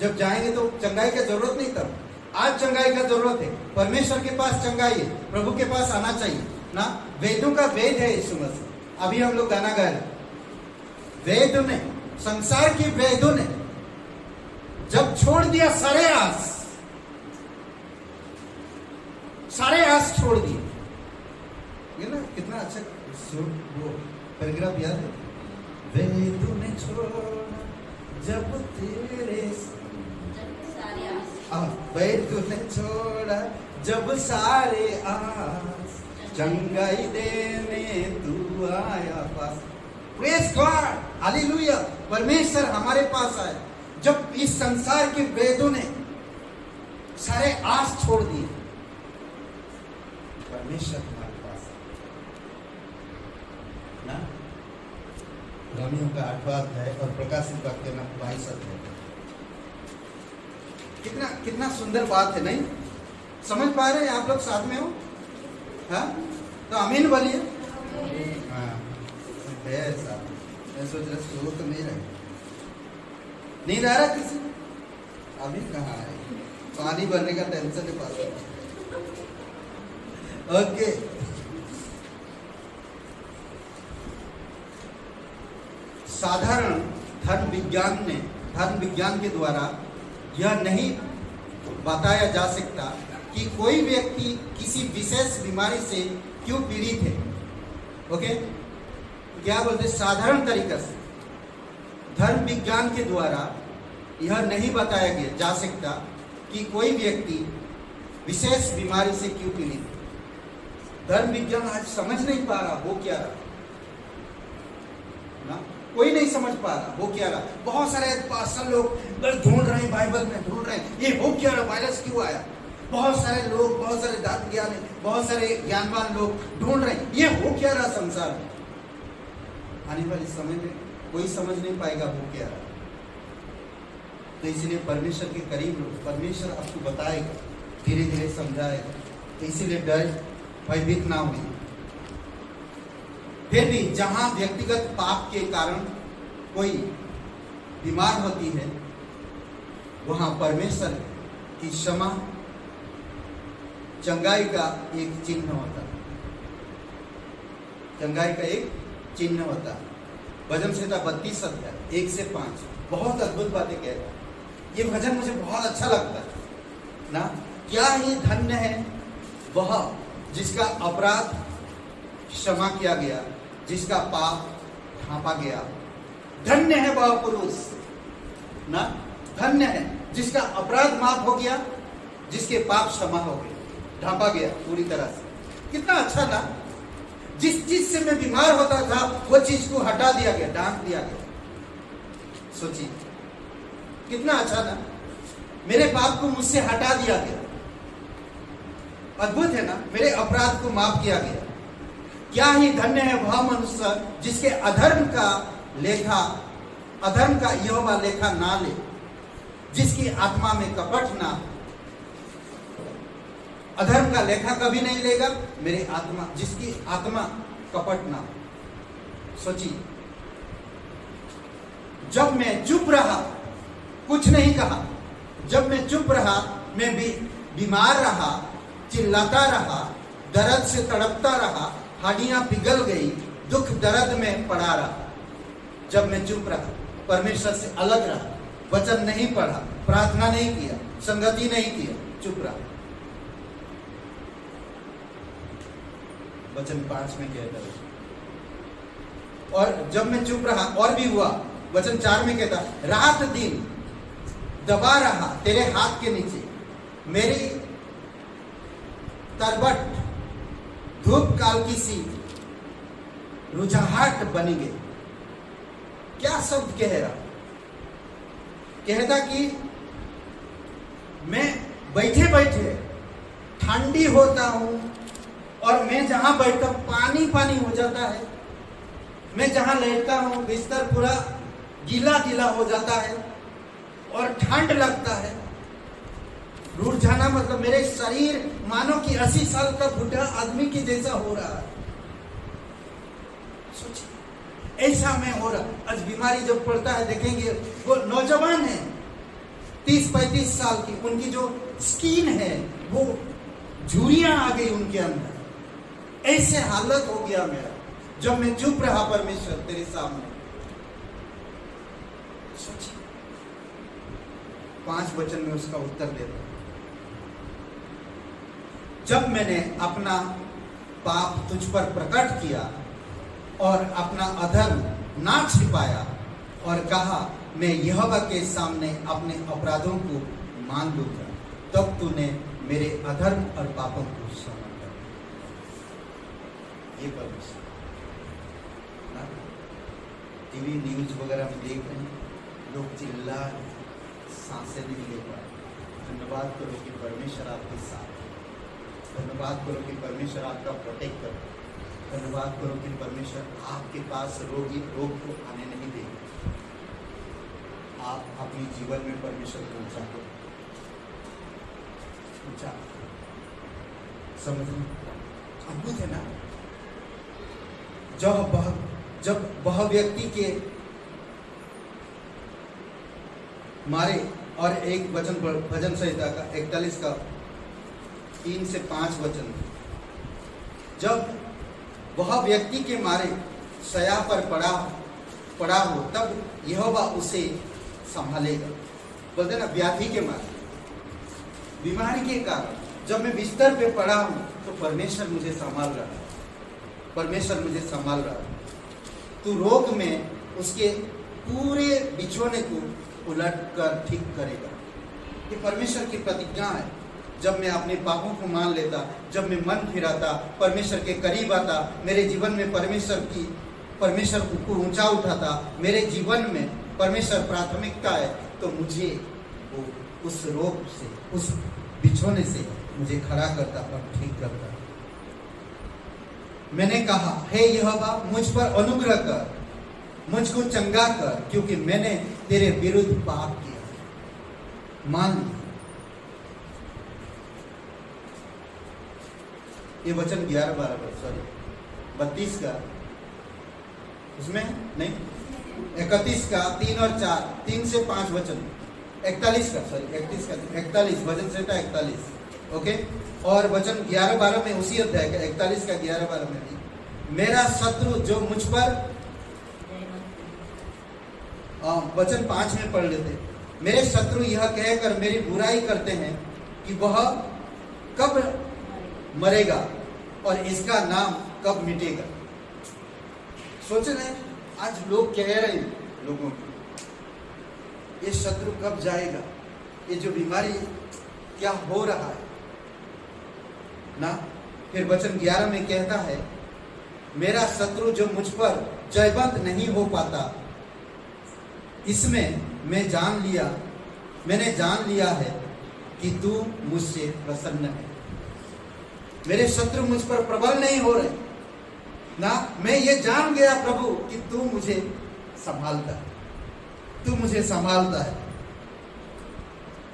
जब जाएंगे तो चंगाई की जरूरत नहीं। तब आज चंगाई का जरूरत है। परमेश्वर के पास चंगाई है, प्रभु के पास आना चाहिए ना। वेदों का वेद है यीशु मसीह। अभी हम लोग गाना गाए, वेद ने, संसार के वेदों ने जब छोड़ दिया सारे आस छोड़ दिए। ये ना कितना अच्छा वो पैराग्राफ याद है? वेदों ने छोड़ा जब तेरे वेदों ने छोड़ा जब सारे आस, चंगाई देने तू आया पास। Praise God, hallelujah. परमेश्वर हमारे पास आए जब इस संसार के वेदों ने सारे आस छोड़ दिए। परमेश्वर हमारे पास ना। रोमियो का 8वां अध्याय और प्रकाशित वाक्य ना 22 अध्याय। कितना कितना सुंदर बात है, नहीं? समझ पा रहे हैं आप लोग? साथ में हो? हाँ, तो आमीन बोलिए। हाँ, मैं सोच रहा सो तो नहीं रहे, नींद आ रहा किसी? अभी कहाँ है? पानी भरने का टेंशन है पास। ओके, साधारण धर्म विज्ञान के द्वारा यह नहीं बताया जा सकता कि कोई व्यक्ति किसी विशेष बीमारी से क्यों पीड़ित है। ओके, क्या बोलते? साधारण तरीके से धर्म विज्ञान के द्वारा यह नहीं बताया जा सकता कि कोई व्यक्ति विशेष बीमारी से क्यों पीड़ित है। धर्म विज्ञान आज समझ नहीं पा रहा वो क्या रहा ना, कोई नहीं समझ पा रहा वो क्या रहा। बहुत सारे पास्टर लोग बस ढूंढ रहे हैं, बाइबल में ढूंढ रहे हैं ये हो क्या रहा, वायरस क्यों आया। बहुत सारे लोग, बहुत सारे धर्म ज्ञानी, बहुत सारे ज्ञानवान लोग ढूंढ रहे हैं ये हो क्या रहा संसार में। आने वाली समय में कोई समझ नहीं पाएगा वो क्या रहा। तो इसलिए परमेश्वर के करीब लोग, परमेश्वर आपको बताएगा, धीरे धीरे समझाएगा। तो इसीलिए डर, भयभीत ना हुई। फिर भी जहां व्यक्तिगत पाप के कारण कोई बीमार होती है वहां परमेश्वर की क्षमा, चंगाई का एक चिन्ह होता है। चंगाई का एक चिन्ह होता है। भजन संहिता 32 अध्याय 1 से 5 बहुत अद्भुत बातें कह रहा है। ये भजन मुझे बहुत अच्छा लगता है ना। क्या ही धन्य है वह जिसका अपराध क्षमा किया गया, जिसका पाप ढांपा गया। धन्य है वह पुरुष ना, धन्य है जिसका अपराध माफ हो गया, जिसके पाप क्षमा हो गए, ढांपा गया पूरी तरह से। कितना अच्छा ना। जिस चीज से मैं बीमार होता था वो चीज को हटा दिया गया, ढांक दिया गया। सोचिए कितना अच्छा ना, मेरे पाप को मुझसे हटा दिया गया। अद्भुत है ना, मेरे अपराध को माफ किया गया। क्या ही धन्य है वह मनुष्य जिसके अधर्म का यहोवा लेखा ना ले, जिसकी आत्मा में कपट ना। अधर्म का लेखा कभी नहीं लेगा मेरी आत्मा, जिसकी आत्मा कपट ना। सोचिए, जब मैं चुप रहा, कुछ नहीं कहा, जब मैं चुप रहा, मैं भी बीमार रहा, चिल्लाता रहा, दर्द से तड़पता रहा, हड्डियां पिघल गई, दुख दर्द में पड़ा रहा। जब मैं चुप रहा, परमेश्वर से अलग रहा, वचन नहीं पढ़ा, प्रार्थना नहीं किया, संगति नहीं किया, चुप रहा। वचन 5 में कहता है, और जब मैं चुप रहा और भी हुआ, वचन 4 में कहता, रात दिन दबा रहा तेरे हाथ के नीचे, मेरी तरबट धूप काल की सी रुझाहट बनी गई। क्या शब्द कह रहा, कहता कि मैं बैठे बैठे ठंडी होता हूं, और मैं जहां बैठता हूं पानी पानी हो जाता है, मैं जहां लेटता हूं बिस्तर पूरा गीला गीला हो जाता है और ठंड लगता है। रूठ जाना मतलब मेरे शरीर मानो कि 80 साल का बूढ़ा आदमी के जैसा हो रहा है। सोचिए, ऐसा मैं हो रहा। आज बीमारी जब पड़ता है, देखेंगे वो नौजवान है 30-35 साल की, उनकी जो स्किन है वो झुर्रियां आ गई उनके अंदर। ऐसे हालत हो गया मेरा जब मैं चुप रहा परमेश्वर तेरे सामने। सोचिए, 5 वचन में उसका उत्तर देता। जब मैंने अपना पाप तुझ पर प्रकट किया और अपना अधर्म ना छिपाया और कहा मैं यहोवा के सामने अपने अपराधों को मान लूंगा, तब तूने मेरे अधर्म और पापों को क्षमा कर। ये परमेश्वर टीवी न्यूज वगैरह में देख रहे हैं, लोग चिल्ला सांसें नहीं ले पा रहे। धन्यवाद करो कि परमेश्वर आपके साथ, धन्यवाद करो कि परमेश्वर आपका प्रोटेक्ट कर, धन्यवाद करो कि परमेश्वर आपके पास रोग को आने नहीं देगा। आप अपने जीवन में परमेश्वर को ऊंचा करो, ऊंचा समझ में। अद्भुत है ना, जब वह व्यक्ति के मारे, और एक वचन भजन संहिता का 41 का 3 से 5 वचन, जब वह व्यक्ति के मारे शया पर पड़ा हो, तब यहोवा उसे संभालेगा। बोलते ना, व्याधि के मारे, बीमारी के कारण जब मैं बिस्तर पे पड़ा हूं, तो परमेश्वर मुझे संभाल रहा है, परमेश्वर मुझे संभाल रहा है। तू रोग में उसके पूरे बिछोने को उलट कर ठीक करेगा। ये परमेश्वर की प्रतिज्ञा है। जब मैं अपने पापों को मान लेता, जब मैं मन फिराता, परमेश्वर के करीब आता, मेरे जीवन में परमेश्वर को ऊंचा उठाता, मेरे जीवन में परमेश्वर प्राथमिकता है, तो मुझे वो उस रोग से, उस बिछोने से मुझे खड़ा करता और ठीक करता। मैंने कहा, हे यहोवा मुझ पर अनुग्रह कर, मुझको चंगा कर, क्योंकि मैंने तेरे विरुद्ध पाप किया। मान लिया। ये वचन 11-12 पर, सॉरी 32 का, उसमें नहीं, 31 का 3 और 4, 3 से 5 वचन, 41 का, सॉरी 31 का 41 वचन से 41, ओके। और वचन 11-12 में उसी अध्याय का 41 का 11-12 में भी, मेरा शत्रु जो मुझ पर, वचन 5 में पढ़ लेते, मेरे शत्रु यह कहकर मेरी बुराई करते हैं कि वह कब मरेगा और इसका नाम कब मिटेगा। सोच रहे हैं, आज लोग कह रहे हैं लोगों को, ये शत्रु कब जाएगा, ये जो बीमारी क्या हो रहा है ना। फिर वचन 11 में कहता है, मेरा शत्रु जो मुझ पर जयवंत नहीं हो पाता, इसमें मैंने जान लिया है कि तू मुझसे प्रसन्न है। मेरे शत्रु मुझ पर प्रबल नहीं हो रहे ना। मैं ये जान गया प्रभु कि तू मुझे संभालता है।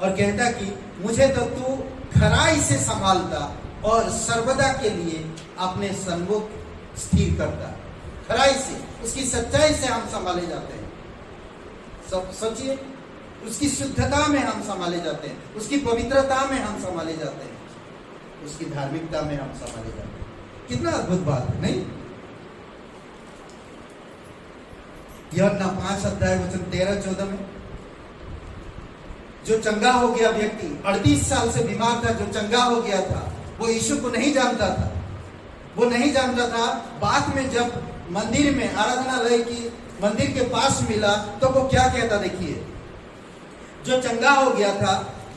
और कहता कि मुझे तो तू खराई से संभालता और सर्वदा के लिए अपने सन्मुख स्थिर करता। खराई से, उसकी सच्चाई से हम संभाले जाते हैं। सब सोचिए, उसकी शुद्धता में हम संभाले जाते हैं, उसकी पवित्रता में हम संभाले जाते हैं, उसकी धार्मिकता में हम संभाले जाते हैं। कितना अद्भुत बात है, नहीं? यूहन्ना 5:13-14 में जो चंगा हो गया व्यक्ति, 38 साल से बीमार था, जो चंगा हो गया था, वो यीशु को नहीं जानता था। बाद में जब मंदिर में आराधनालय की मंदिर के पास मिला तो वो क्या कहता, देखिए, जो चंगा हो गया था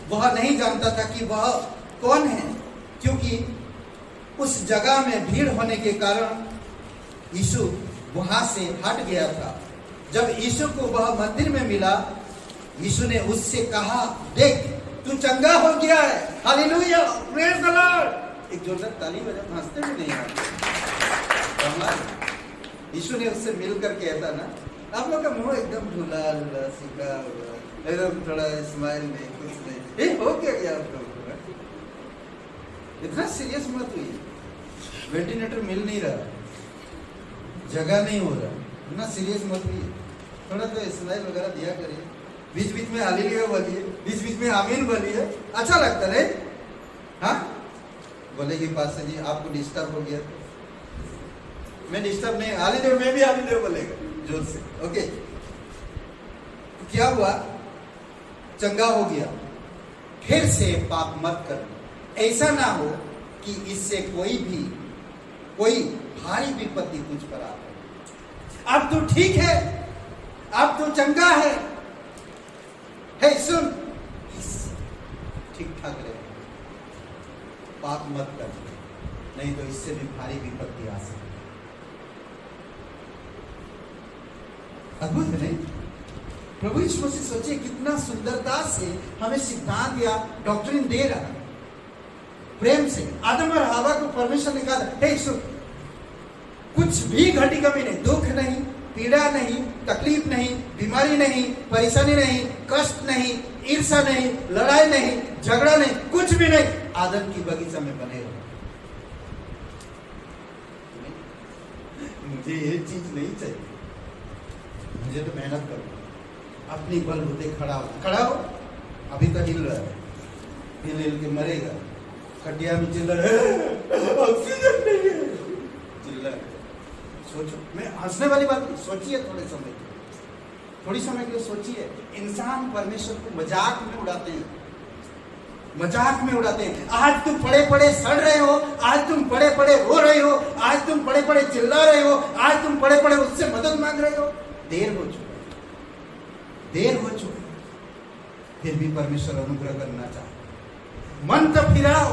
वह नहीं जानता था कि वह कौन है, क्योंकि उस जगह में भीड़ होने के कारण यीशु वहां से हट गया था। जब यीशु को वह मंदिर में मिला, यीशु ने उससे कहा, देख तू चंगा हो गया है। Hallelujah, praise the Lord. एक जोरदार ताली बजा, हंसते भी नहीं आप। यीशु ने उससे मिलकर कहता ना, आप लोग का मुंह एकदम ढूला सीखा हुआ, एकदम थोड़ा स्माइल नहीं, कुछ नहीं, ये हो क्या आप लोगों को? इतना सीरियस मत हुई। वेंटिलेटर मिल नहीं रहा, जगह नहीं हो रहा, इतना सीरियस मत हुई। थोड़ा तो स्माइल वगैरह दिया करिए, बीच बीच में हालेलुया बोलिए, बीच बीच में आमीन बोलिए, अच्छा लगता है। हाँ, बोलेगी पास्टर जी आपको डिस्टर्ब हो गया। मैं डिस्टर्ब नहीं, हालेलुया, मैं भी हालेलुया बोलेगा जोर से। ओके, तो क्या हुआ? चंगा हो गया। फिर से पाप मत कर, ऐसा ना हो कि इससे कोई भारी विपत्ति तुझ पर आ जाए। अब तू ठीक है, अब तू चंगा है। सुन, ठीक ठाक रहे, पाप मत कर, नहीं तो इससे भी भारी विपत्ति आ सकती। अद्भुत है नहीं? प्रभु यीशु मसीह, सोचिए कितना सुंदरता से हमें सिद्धांत या डॉक्ट्रिन दे रहा है। प्रेम से आदम और हवा को परमेश्वर ने कहा, सुन, कुछ भी घटी कमी नहीं, दुख नहीं, पीड़ा नहीं, तकलीफ नहीं, बीमारी नहीं, परेशानी नहीं, कष्ट नहीं, ईर्ष्या नहीं, लड़ाई नहीं, झगड़ा नहीं, कुछ भी नहीं, आदम की बगीचा में बने रहो। मुझे ये चीज नहीं चाहिए, मुझे तो मेहनत करो, अपनी बलबूते खड़ा हो। अभी तो हिल रहा है, हिल के मरेगा, खटिया में चिल्ला ऑक्सीजन नहीं है, चिल्ला। सोचो, मैं हंसने वाली बात नहीं, सोचिए थोड़ी समय के लिए सोचिए। इंसान परमेश्वर को मजाक में उड़ाते हैं। आज तुम पड़े पड़े सड़ रहे हो, आज तुम पड़े पड़े रो रहे हो, आज तुम पड़े पड़े चिल्ला रहे हो, आज तुम पड़े पड़े उससे मदद मांग रहे हो। देर हो चुका, फिर भी परमेश्वर अनुग्रह करना चाहे। मन तो फिराओ।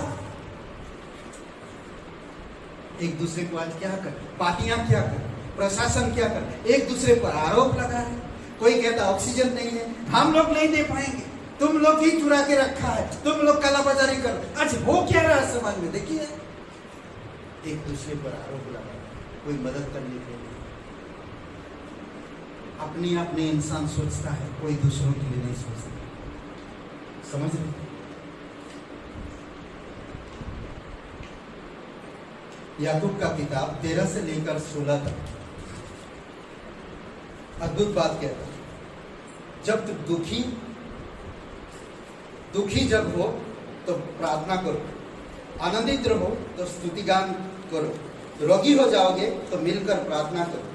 एक दूसरे को आज क्या कर, पार्टियां क्या कर, प्रशासन क्या कर, एक दूसरे पर आरोप लगा है। कोई कहता ऑक्सीजन नहीं है, हम लोग नहीं दे पाएंगे, तुम लोग ही चुरा के रखा है, तुम लोग कालाबाजारी करो। आज हो क्या रहा है समाज में, देखिए, एक दूसरे पर आरोप लगा, कोई मदद करने के लिए। अपने इंसान सोचता है, कोई दूसरों के लिए नहीं सोचता। समझ रहे? याकूब का किताब 13 से लेकर 16 तक अद्भुत बात कहता है। जब तुम दुखी जब हो तो प्रार्थना करो, आनंदित रहो तो स्तुतिगान करो, रोगी हो जाओगे तो मिलकर प्रार्थना करो।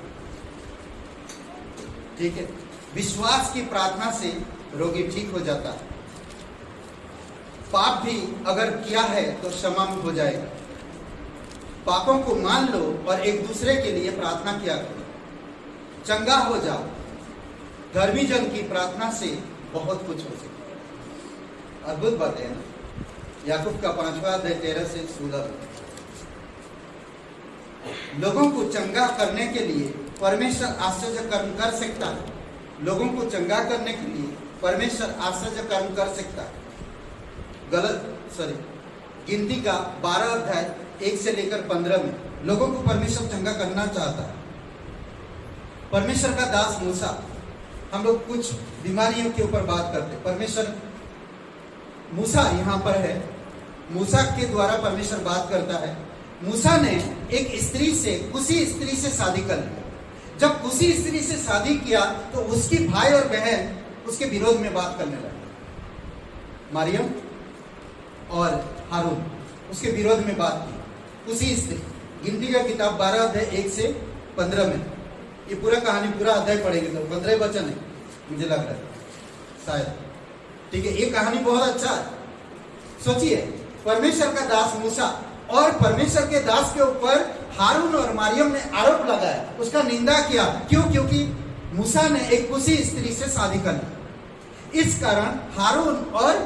ठीक है, विश्वास की प्रार्थना से रोगी ठीक हो जाता है। पाप भी अगर किया है तो क्षमा हो जाएगा। पापों को मान लो और एक दूसरे के लिए प्रार्थना किया करो, चंगा हो जाओ। धर्मी जन की प्रार्थना से बहुत कुछ हो सकता है। अद्भुत बात है ना। याकूब का 5वां अध्याय 13 से 16। लोगों को चंगा करने के लिए परमेश्वर आश्चर्य कर्म कर सकता है। लोगों को चंगा करने के लिए परमेश्वर आश्चर्य कर्म कर सकता है। गिनती का 12 अध्याय 1 से लेकर 15 में लोगों को परमेश्वर चंगा करना चाहता है। परमेश्वर का दास मूसा, हम लोग कुछ बीमारियों के ऊपर बात करते। परमेश्वर मूसा यहाँ पर है, मूसा के द्वारा परमेश्वर बात करता है। मूसा ने एक स्त्री से, कुशी स्त्री से शादी कर लिया। जब कुशी स्त्री से शादी किया तो उसकी भाई और बहन उसके विरोध में बात करने लगे। मरियम और हारून उसके विरोध में बात की। कुशी स्त्री, गिनती का किताब 12 अध्याय 1 से 15 में। ये पूरा कहानी, पूरा अध्याय पढ़ेंगे तो 15 वचन है मुझे लग रहा है शायद। ठीक है, ये कहानी बहुत अच्छा है। सोचिए, परमेश्वर का दास मूसा और परमेश्वर के दास के ऊपर हारून और मरियम ने आरोप लगाया, उसका निंदा किया। क्यों? क्योंकि मूसा ने एक कुशी स्त्री से शादी कर ली। इस कारण हारून और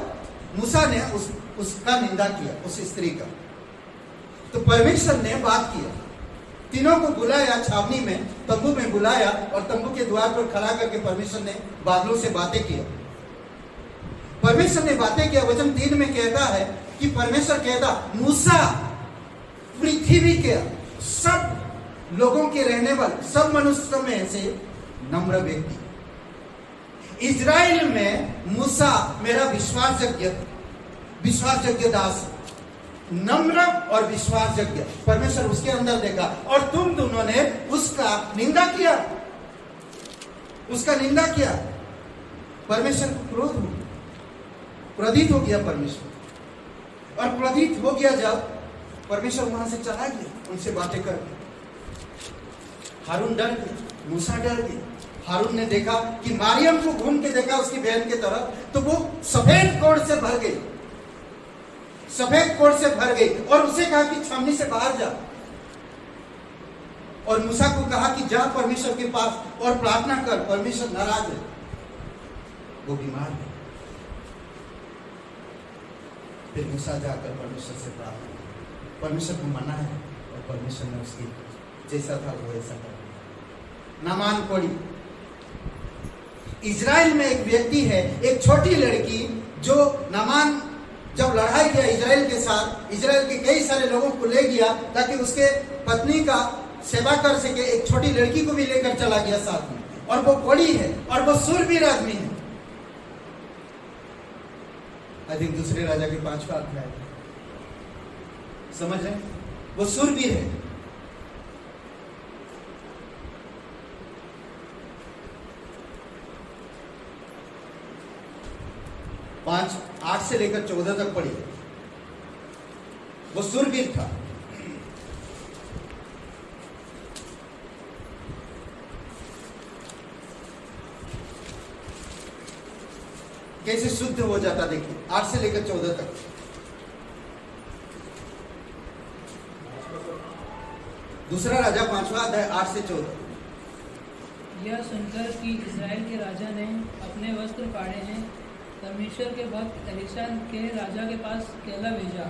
मूसा ने उसका निंदा किया, उस स्त्री का। तो परमेश्वर ने बात किया, तीनों को बुलाया, छावनी में, तंबू में बुलाया और तंबू के द्वार पर खड़ा करके परमेश्वर ने बादलों से बातें किया। परमेश्वर ने बातें किया। वचन 3 में कहता है कि परमेश्वर कहता, मूसा, पृथ्वी के सब लोगों के रहने वाले, सब मनुष्य में से नम्र व्यक्ति, इजराइल में मूसा मेरा विश्वासयोग्य दास, नम्र और विश्वासयोग्य। परमेश्वर उसके अंदर देखा और तुम दोनों ने उसका निंदा किया, उसका निंदा किया। परमेश्वर को क्रोध हो, क्रोधित हो गया परमेश्वर। और क्रोधित हो गया जब परमेश्वर वहां से चला गया उनसे बातें करके। हारून डर गया, मूसा डर गया। हारून ने देखा कि मरियम को घूम के देखा उसकी बहन की तरफ, तो वो सफेद कोढ़ से भर गई, सफेद कोढ़ से भर गई और उसे कहा कि छावनी से बाहर जा। और मूसा को कहा कि जा परमेश्वर के पास और प्रार्थना कर, परमेश्वर नाराज है, वो बीमार है। फिर मूसा जाकर परमेश्वर से प्रार्थना, परमेश्वर को मना है और परमेश्वर ने उसकी जैसा था वो ऐसा कर दिया। नामान कोढ़ी, इजराइल में एक व्यक्ति है, एक छोटी लड़की जो नामान जब लड़ाई किया इजराइल के साथ, इजराइल के कई सारे लोगों को ले गया ताकि उसके पत्नी का सेवा कर सके। एक छोटी लड़की को भी लेकर चला गया साथ में, और वो कोढ़ी है और वो शूरवीर आदमी है। आई थिंक दूसरे राजा के 5वां अध्याय, समझ रहे, वो शूरवीर है। 8 से लेकर 14 तक पढ़िए। वो शूरवीर था। कैसे शुद्ध हो जाता देखिए, 8 से लेकर 14 तक। दूसरा राजा 5वां अध्याय 8 से 14। यह सुनकर कि इजराइल के राजा ने अपने वस्त्र फाड़े हैं, परमेश्वर के भक्त एलीशा के राजा के पास कहला भेजा,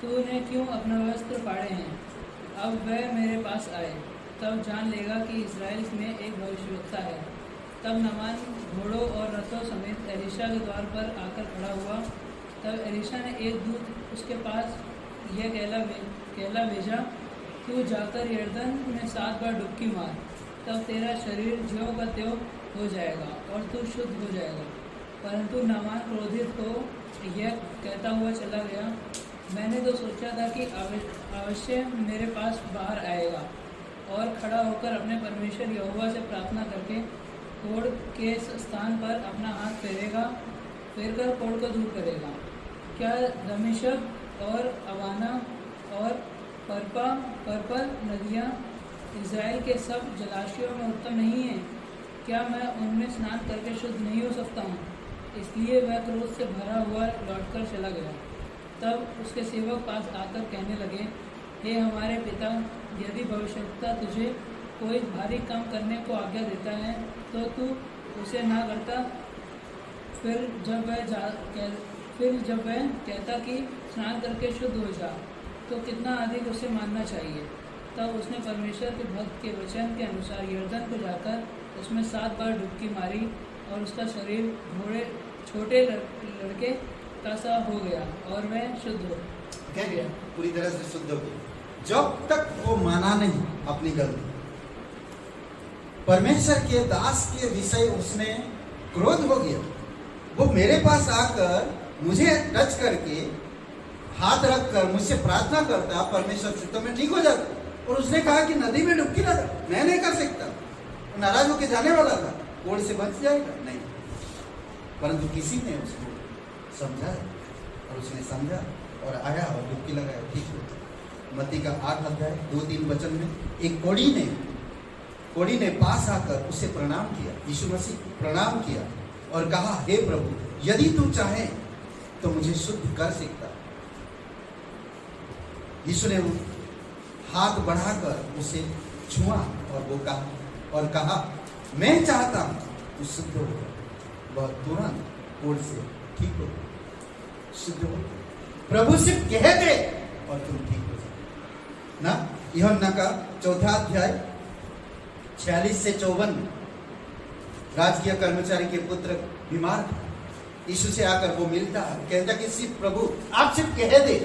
तूने क्यों अपने वस्त्र फाड़े हैं? अब वह मेरे पास आए, तब जान लेगा कि इजराइल में एक भविष्यवक्ता है। तब नामान घोड़ों और रथों समेत एलीशा के द्वार पर आकर खड़ा हुआ। तब एलीशा ने एक दूत उसके पास यह कहला भेजा, तू जाकर यरदन में 7 बार डुबकी मार, तब तेरा शरीर ज्यों का त्यों हो जाएगा और तू शुद्ध हो जाएगा। परंतु नामान क्रोधित हो यह कहता हुआ चला गया, मैंने तो सोचा था कि अवश्य मेरे पास बाहर आएगा और खड़ा होकर अपने परमेश्वर यहोवा से प्रार्थना करके कोढ़ के स्थान पर अपना हाथ फेरकर कोढ़ को दूर करेगा। क्या दमिश्क और अवाना और पर्पल नदियाँ इज़राइल के सब जलाशयों में उत्तम नहीं हैं? क्या मैं उनमें स्नान करके शुद्ध नहीं हो सकता हूँ? इसलिए वह क्रोध से भरा हुआ लौटकर चला गया। तब उसके सेवक पास आकर कहने लगे, हे हमारे पिता, यदि भविष्यवक्ता तुझे कोई भारी काम करने को आज्ञा देता है तो तू उसे ना करता। फिर जब वह कहता कि स्नान करके शुद्ध हो जा, तो कितना अधिक उसे मानना चाहिए। तब उसने परमेश्वर के भक्त के वचन के अनुसार यरदन को जाकर उसमें 7 बार डुबकी मारी और उसका शरीर छोटे लड़के का सा हो गया और वह शुद्ध हो गया। पूरी तरह से शुद्ध हो गया। जब तक वो माना नहीं अपनी गलती, परमेश्वर के दास के विषय उसने क्रोध हो गया। वो मेरे पास आकर मुझे टच करके हाथ रखकर मुझसे प्रार्थना करता परमेश्वर से, तो मैं ठीक हो जाता। और उसने कहा कि नदी में डुबकी लगा, मैं नहीं कर सकता। नाराज होकर जाने वाला था, कोड़ से बच जाएगा नहीं, परंतु किसी ने उसको समझाया और उसने समझा और आया और डुबकी लगाया, ठीक हो। मत्ती का 8 अध्याय 2-3 वचन में एक कोढ़ी ने पास आकर उसे प्रणाम किया, यीशु मसीह प्रणाम किया और कहा, हे प्रभु, यदि तू चाहे तो मुझे शुद्ध कर सकता। यीशु ने हाथ बढ़ाकर उसे छुआ और कहा मैं चाहता हूं तू शुद्ध हो। वह तुरंत कोढ़ से ठीक हो, शुद्ध हो। प्रभु से कह दे और तुम ठीक हो जाओ ना। यूहन्ना का 4 अध्याय 46 से 54 में राजकीय कर्मचारी के पुत्र बीमार था। यीशु से आकर वो मिलता है, कहता कि सिर्फ प्रभु आप सिर्फ कह दे,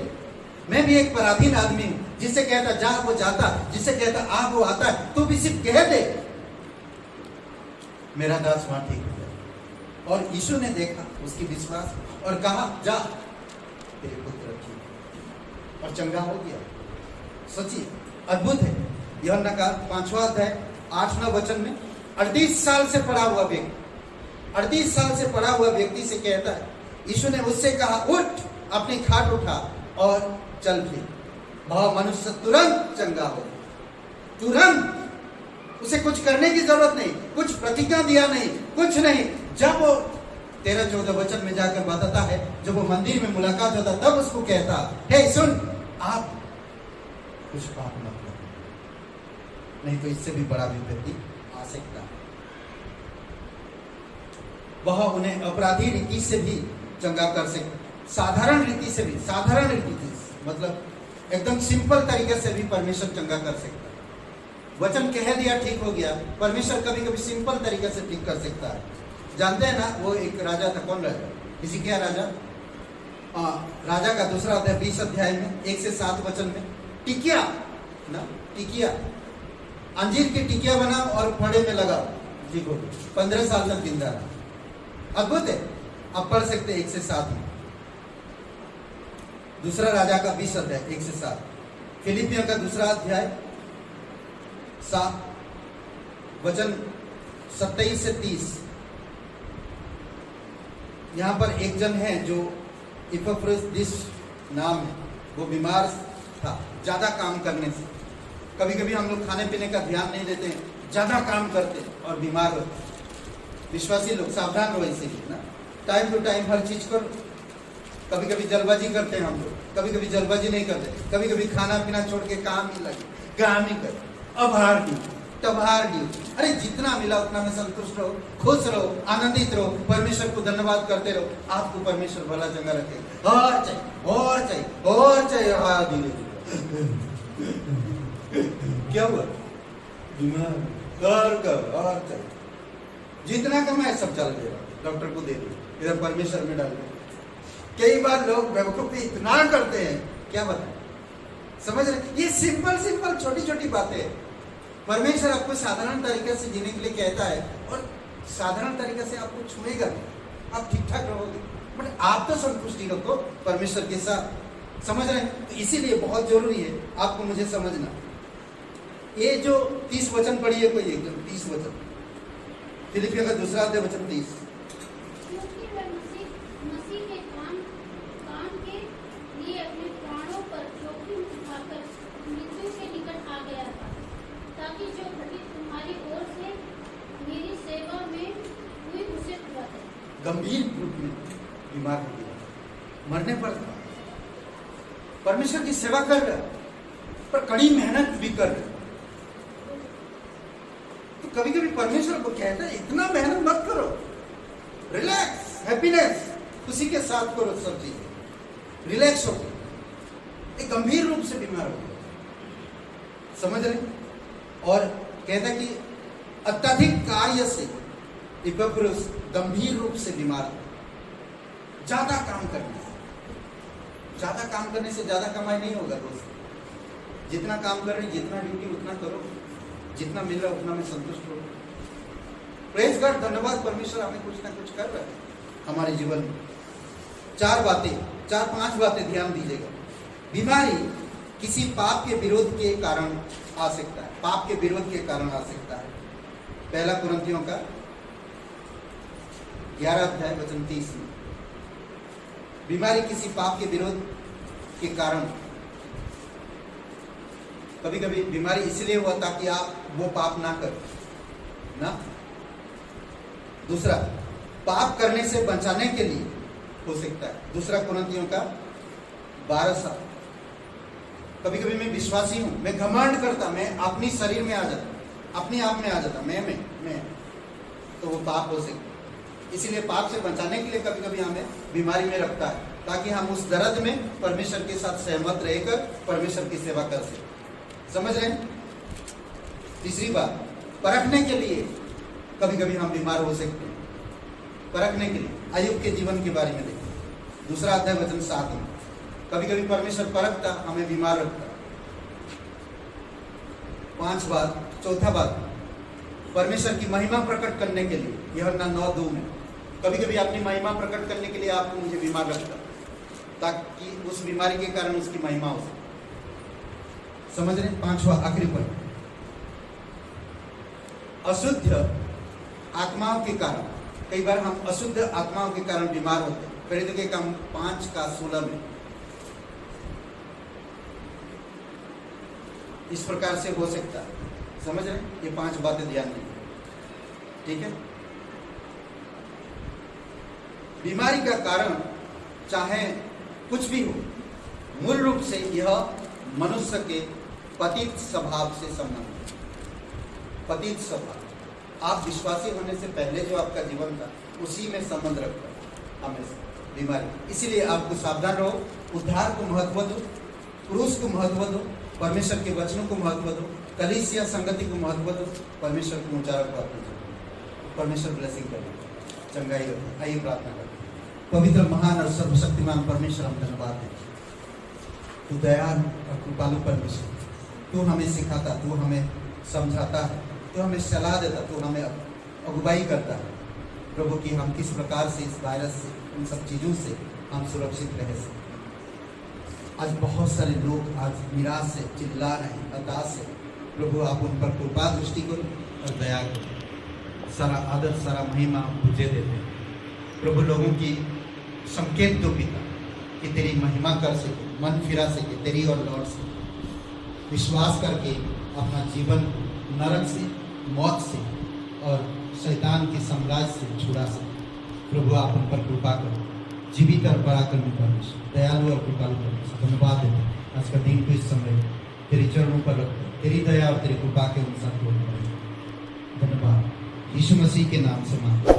मैं भी एक पराधीन आदमी हूं, जिसे कहता जा वो जाता, जिसे कहता आ वो आता है, तू भी सिर्फ कह दे, मेरा दास वहां ठीक हो जाए। और यीशु ने देखा उसकी विश्वास और कहा जा तेरे पुत्र ठीक, और चंगा हो गया। सच्ची अद्भुत है। यूहन्ना का 5वां अध्याय 8-9 वचन में 38 साल से पड़ा हुआ व्यक्ति से कहता है, यीशु ने उससे कहा उठ, अपनी खाट उठा और चल फिर। वह मनुष्य तुरंत चंगा हो, तुरंत। उसे कुछ करने की जरूरत नहीं, कुछ प्रतिज्ञा दिया नहीं, कुछ नहीं। जब वो 13-14 वचन में जाकर बताता है, जब वो मंदिर में मुलाकात होता तब उसको कहता, हे सुन, आप कुछ पाप मत करो, नहीं तो इससे भी बड़ा विपत्ति आ सकता है। वह उन्हें अपराधी रीति से भी चंगा कर सकता, साधारण रीति से भी, साधारण रीति मतलब एकदम सिंपल तरीके से भी परमेश्वर चंगा कर सकता है। वचन कह दिया ठीक हो गया, परमेश्वर कभी कभी सिंपल तरीके से ठीक कर सकता है। जानते हैं ना, वो एक राजा था, कौन राजा? हिजकिय्याह राजा। राजा का 2 अध्याय 20 अध्याय में 1 से 7 वचन में टिकिया अंजीर की टिकिया बनाओ और फड़े में लगाओ, ठीक हो। 15 साल तक जिंदा रहा। अद्भुत है, आप पढ़ सकते 1 से 7 में। 2 राजा का 20 अध्याय 1 से 7। फिलिपियों का 2 अध्याय 7 वचन 27 से 30। यहाँ पर एक जन है जो इपफ्रुदितुस नाम है, वो बीमार था ज्यादा काम करने से। कभी कभी हम लोग खाने पीने का ध्यान नहीं देते हैं, ज्यादा काम करते और बीमार होते। विश्वासी लोग सावधान रहो इसीलिए ना, टाइम टू टाइम हर चीज करो। कभी कभी जल्दबाजी करते हैं हम लोग, कभी कभी जल्दबाजी नहीं करते, कभी कभी खाना पीना छोड़ के काम ही लगे, काम ही कर, अब हार ड्यूटी तब हार ड्यूटी। अरे जितना मिला उतना में संतुष्ट रहो, खुश रहो, आनंदित रहो, परमेश्वर को धन्यवाद करते रहो, आपको परमेश्वर भला चंगा रखेगा। और चाहिए और चाहिए और चाहिए, हाँ धीरे क्या हुआ? कर और चाहिए, जितना कमाए सब चल देगा, डॉक्टर को दे दो, इधर परमेश्वर में डाल दो। कई बार लोग बेवकूफी इतना करते हैं, क्या बताएं, समझ रहे? ये सिंपल छोटी छोटी बातें हैं। परमेश्वर आपको साधारण तरीके से जीने के लिए कहता है और साधारण तरीके से आपको छुएगा, आप ठीक ठाक रहोगे, बट आप तो संतुष्टि रखो परमेश्वर के साथ, समझ रहे हैं? तो इसीलिए बहुत जरूरी है आपको मुझे समझना। ये जो 30 वचन पढ़िए, कोई एकदम 30 वचन, फिलिपियों का 2 अध्याय वचन 30। क्योंकि वह मसीह के काम के लिए अपने प्राणों पर जोखिम उठाकर मृत्यु के निकट आ गया था, ताकि जो घटित तुम्हारी ओर से मेरी सेवा में हुई उसे पूरा करे। गंभीर रूप में बीमार हो गया, मरने पर था, परमेश्वर की सेवा कर रहा, पर कड़ी मेहनत भी कर रहा। तो कभी कभी परमेश्वर को कहता है इतना मेहनत मत करो, रिलैक्स, हैप्पीनेस, खुशी के साथ करो सब चीजें, रिलैक्स हो। एक गंभीर रूप से बीमार हो गया, समझ रहे? और कहता कि अत्यधिक कार्य से इपफ्रुस गंभीर रूप से बीमार था। ज्यादा काम करने से ज्यादा कमाई नहीं होगा दोस्त। जितना काम कर रहे, जितना ड्यूटी उतना करो, जितना मिल रहा है उतना में संतुष्ट हो। प्रेज गॉड, धन्यवाद, परमेश्वर हमें कुछ ना कुछ कर रहा है हमारे जीवन में। 4-5 बातें ध्यान दीजिएगा। बीमारी किसी पाप के विरोध के कारण आ सकता है, पाप के विरोध के कारण आ सकता है। पहला कुरिन्थियों का 11 अध्याय वचन 30 में बीमारी किसी पाप के विरोध के कारण। कभी कभी बीमारी इसलिए हुआ ताकि आप वो पाप ना कर ना। दूसरा, पाप करने से बचाने के लिए हो सकता है। दूसरा कुरिन्थियों का 12। कभी कभी मैं विश्वासी हूं, मैं घमंड करता, मैं अपनी शरीर में आ जाता, अपने आप में आ जाता, मैं तो वो पाप हो सकता है। इसीलिए पाप से बचाने के लिए कभी कभी हमें बीमारी में रखता है, ताकि हम उस दर्द में परमेश्वर के साथ सहमत रहकर परमेश्वर की सेवा कर सकें। समझ रहे हैं? तीसरी बात, परखने के लिए कभी कभी हम बीमार हो सकते हैं। परखने के लिए अय्यूब के जीवन के बारे में देखिए, 2 अध्याय वचन 7 में। कभी कभी परमेश्वर परखता, हमें बीमार रखता। 5 बात। चौथा बात, परमेश्वर की महिमा प्रकट करने के लिए, यूहन्ना 9:2 में कभी कभी अपनी महिमा प्रकट करने के लिए आपको मुझे बीमार रखता, ताकि उस बीमारी के कारण उसकी महिमा हो सके। समझ रहे? 5वां आखिरी पॉइंट, अशुद्ध आत्माओं के कारण। कई बार हम अशुद्ध आत्माओं के कारण बीमार होते हैं। प्रेरित के काम 5:16 में इस प्रकार से हो सकता है। समझ रहे? ये 5 बातें ध्यान दें, ठीक है? बीमारी का कारण चाहे कुछ भी हो, मूल रूप से यह मनुष्य के पतित स्वभाव से संबंधित। पतित स्वभाव, आप विश्वासी होने से पहले जो आपका जीवन था उसी में संबंध रखता है हमेशा बीमारी। इसीलिए आपको सावधान रहो, उद्धार को महत्व दो, क्रूस को महत्व दो, परमेश्वर के वचनों को महत्व दो, कलीसिया संगति को महत्व दो, परमेश्वर को ऊंचा रखो अपने जीवन। परमेश्वर ब्लेसिंग करें, चंगाई रखें। आइए प्रार्थना करें। पवित्र, महान और सर्वशक्तिमान परमेश्वर, हम धन्यवाद दें। तू दयालु और कृपालु परमेश्वर, तू हमें सिखाता, तू हमें समझाता है, तू हमें सलाह देता, तू हमें अगुवाई करता है प्रभु कि हम किस प्रकार से इस वायरस से, इन सब चीज़ों से हम सुरक्षित रह सकें। आज बहुत सारे लोग आज निराश से चिल्ला रहे हैं, हताश से। प्रभु आप उन पर कृपा दृष्टि करो और दया करो। सारा आदर, सारा महिमा तुझे देते हैं प्रभु। लोगों की संकेत दो पिता कि तेरी महिमा कर सके, मन फिरा सके, तेरी ओर लौट सके, विश्वास करके अपना जीवन नरक से, मौत से और शैतान के साम्राज्य से छुड़ा सके। प्रभु आप उन पर कृपा करो, जीवित और पराक्रमी परमेश्वर, दयालु और कृपालु परमेश्वर। धन्यवाद देते हैं आज का दिन को इस समय तेरे चरणों पर रखते, तेरी दया और तेरी कृपा के अनुसार धन्यवाद। यीशु मसीह के नाम से मांगते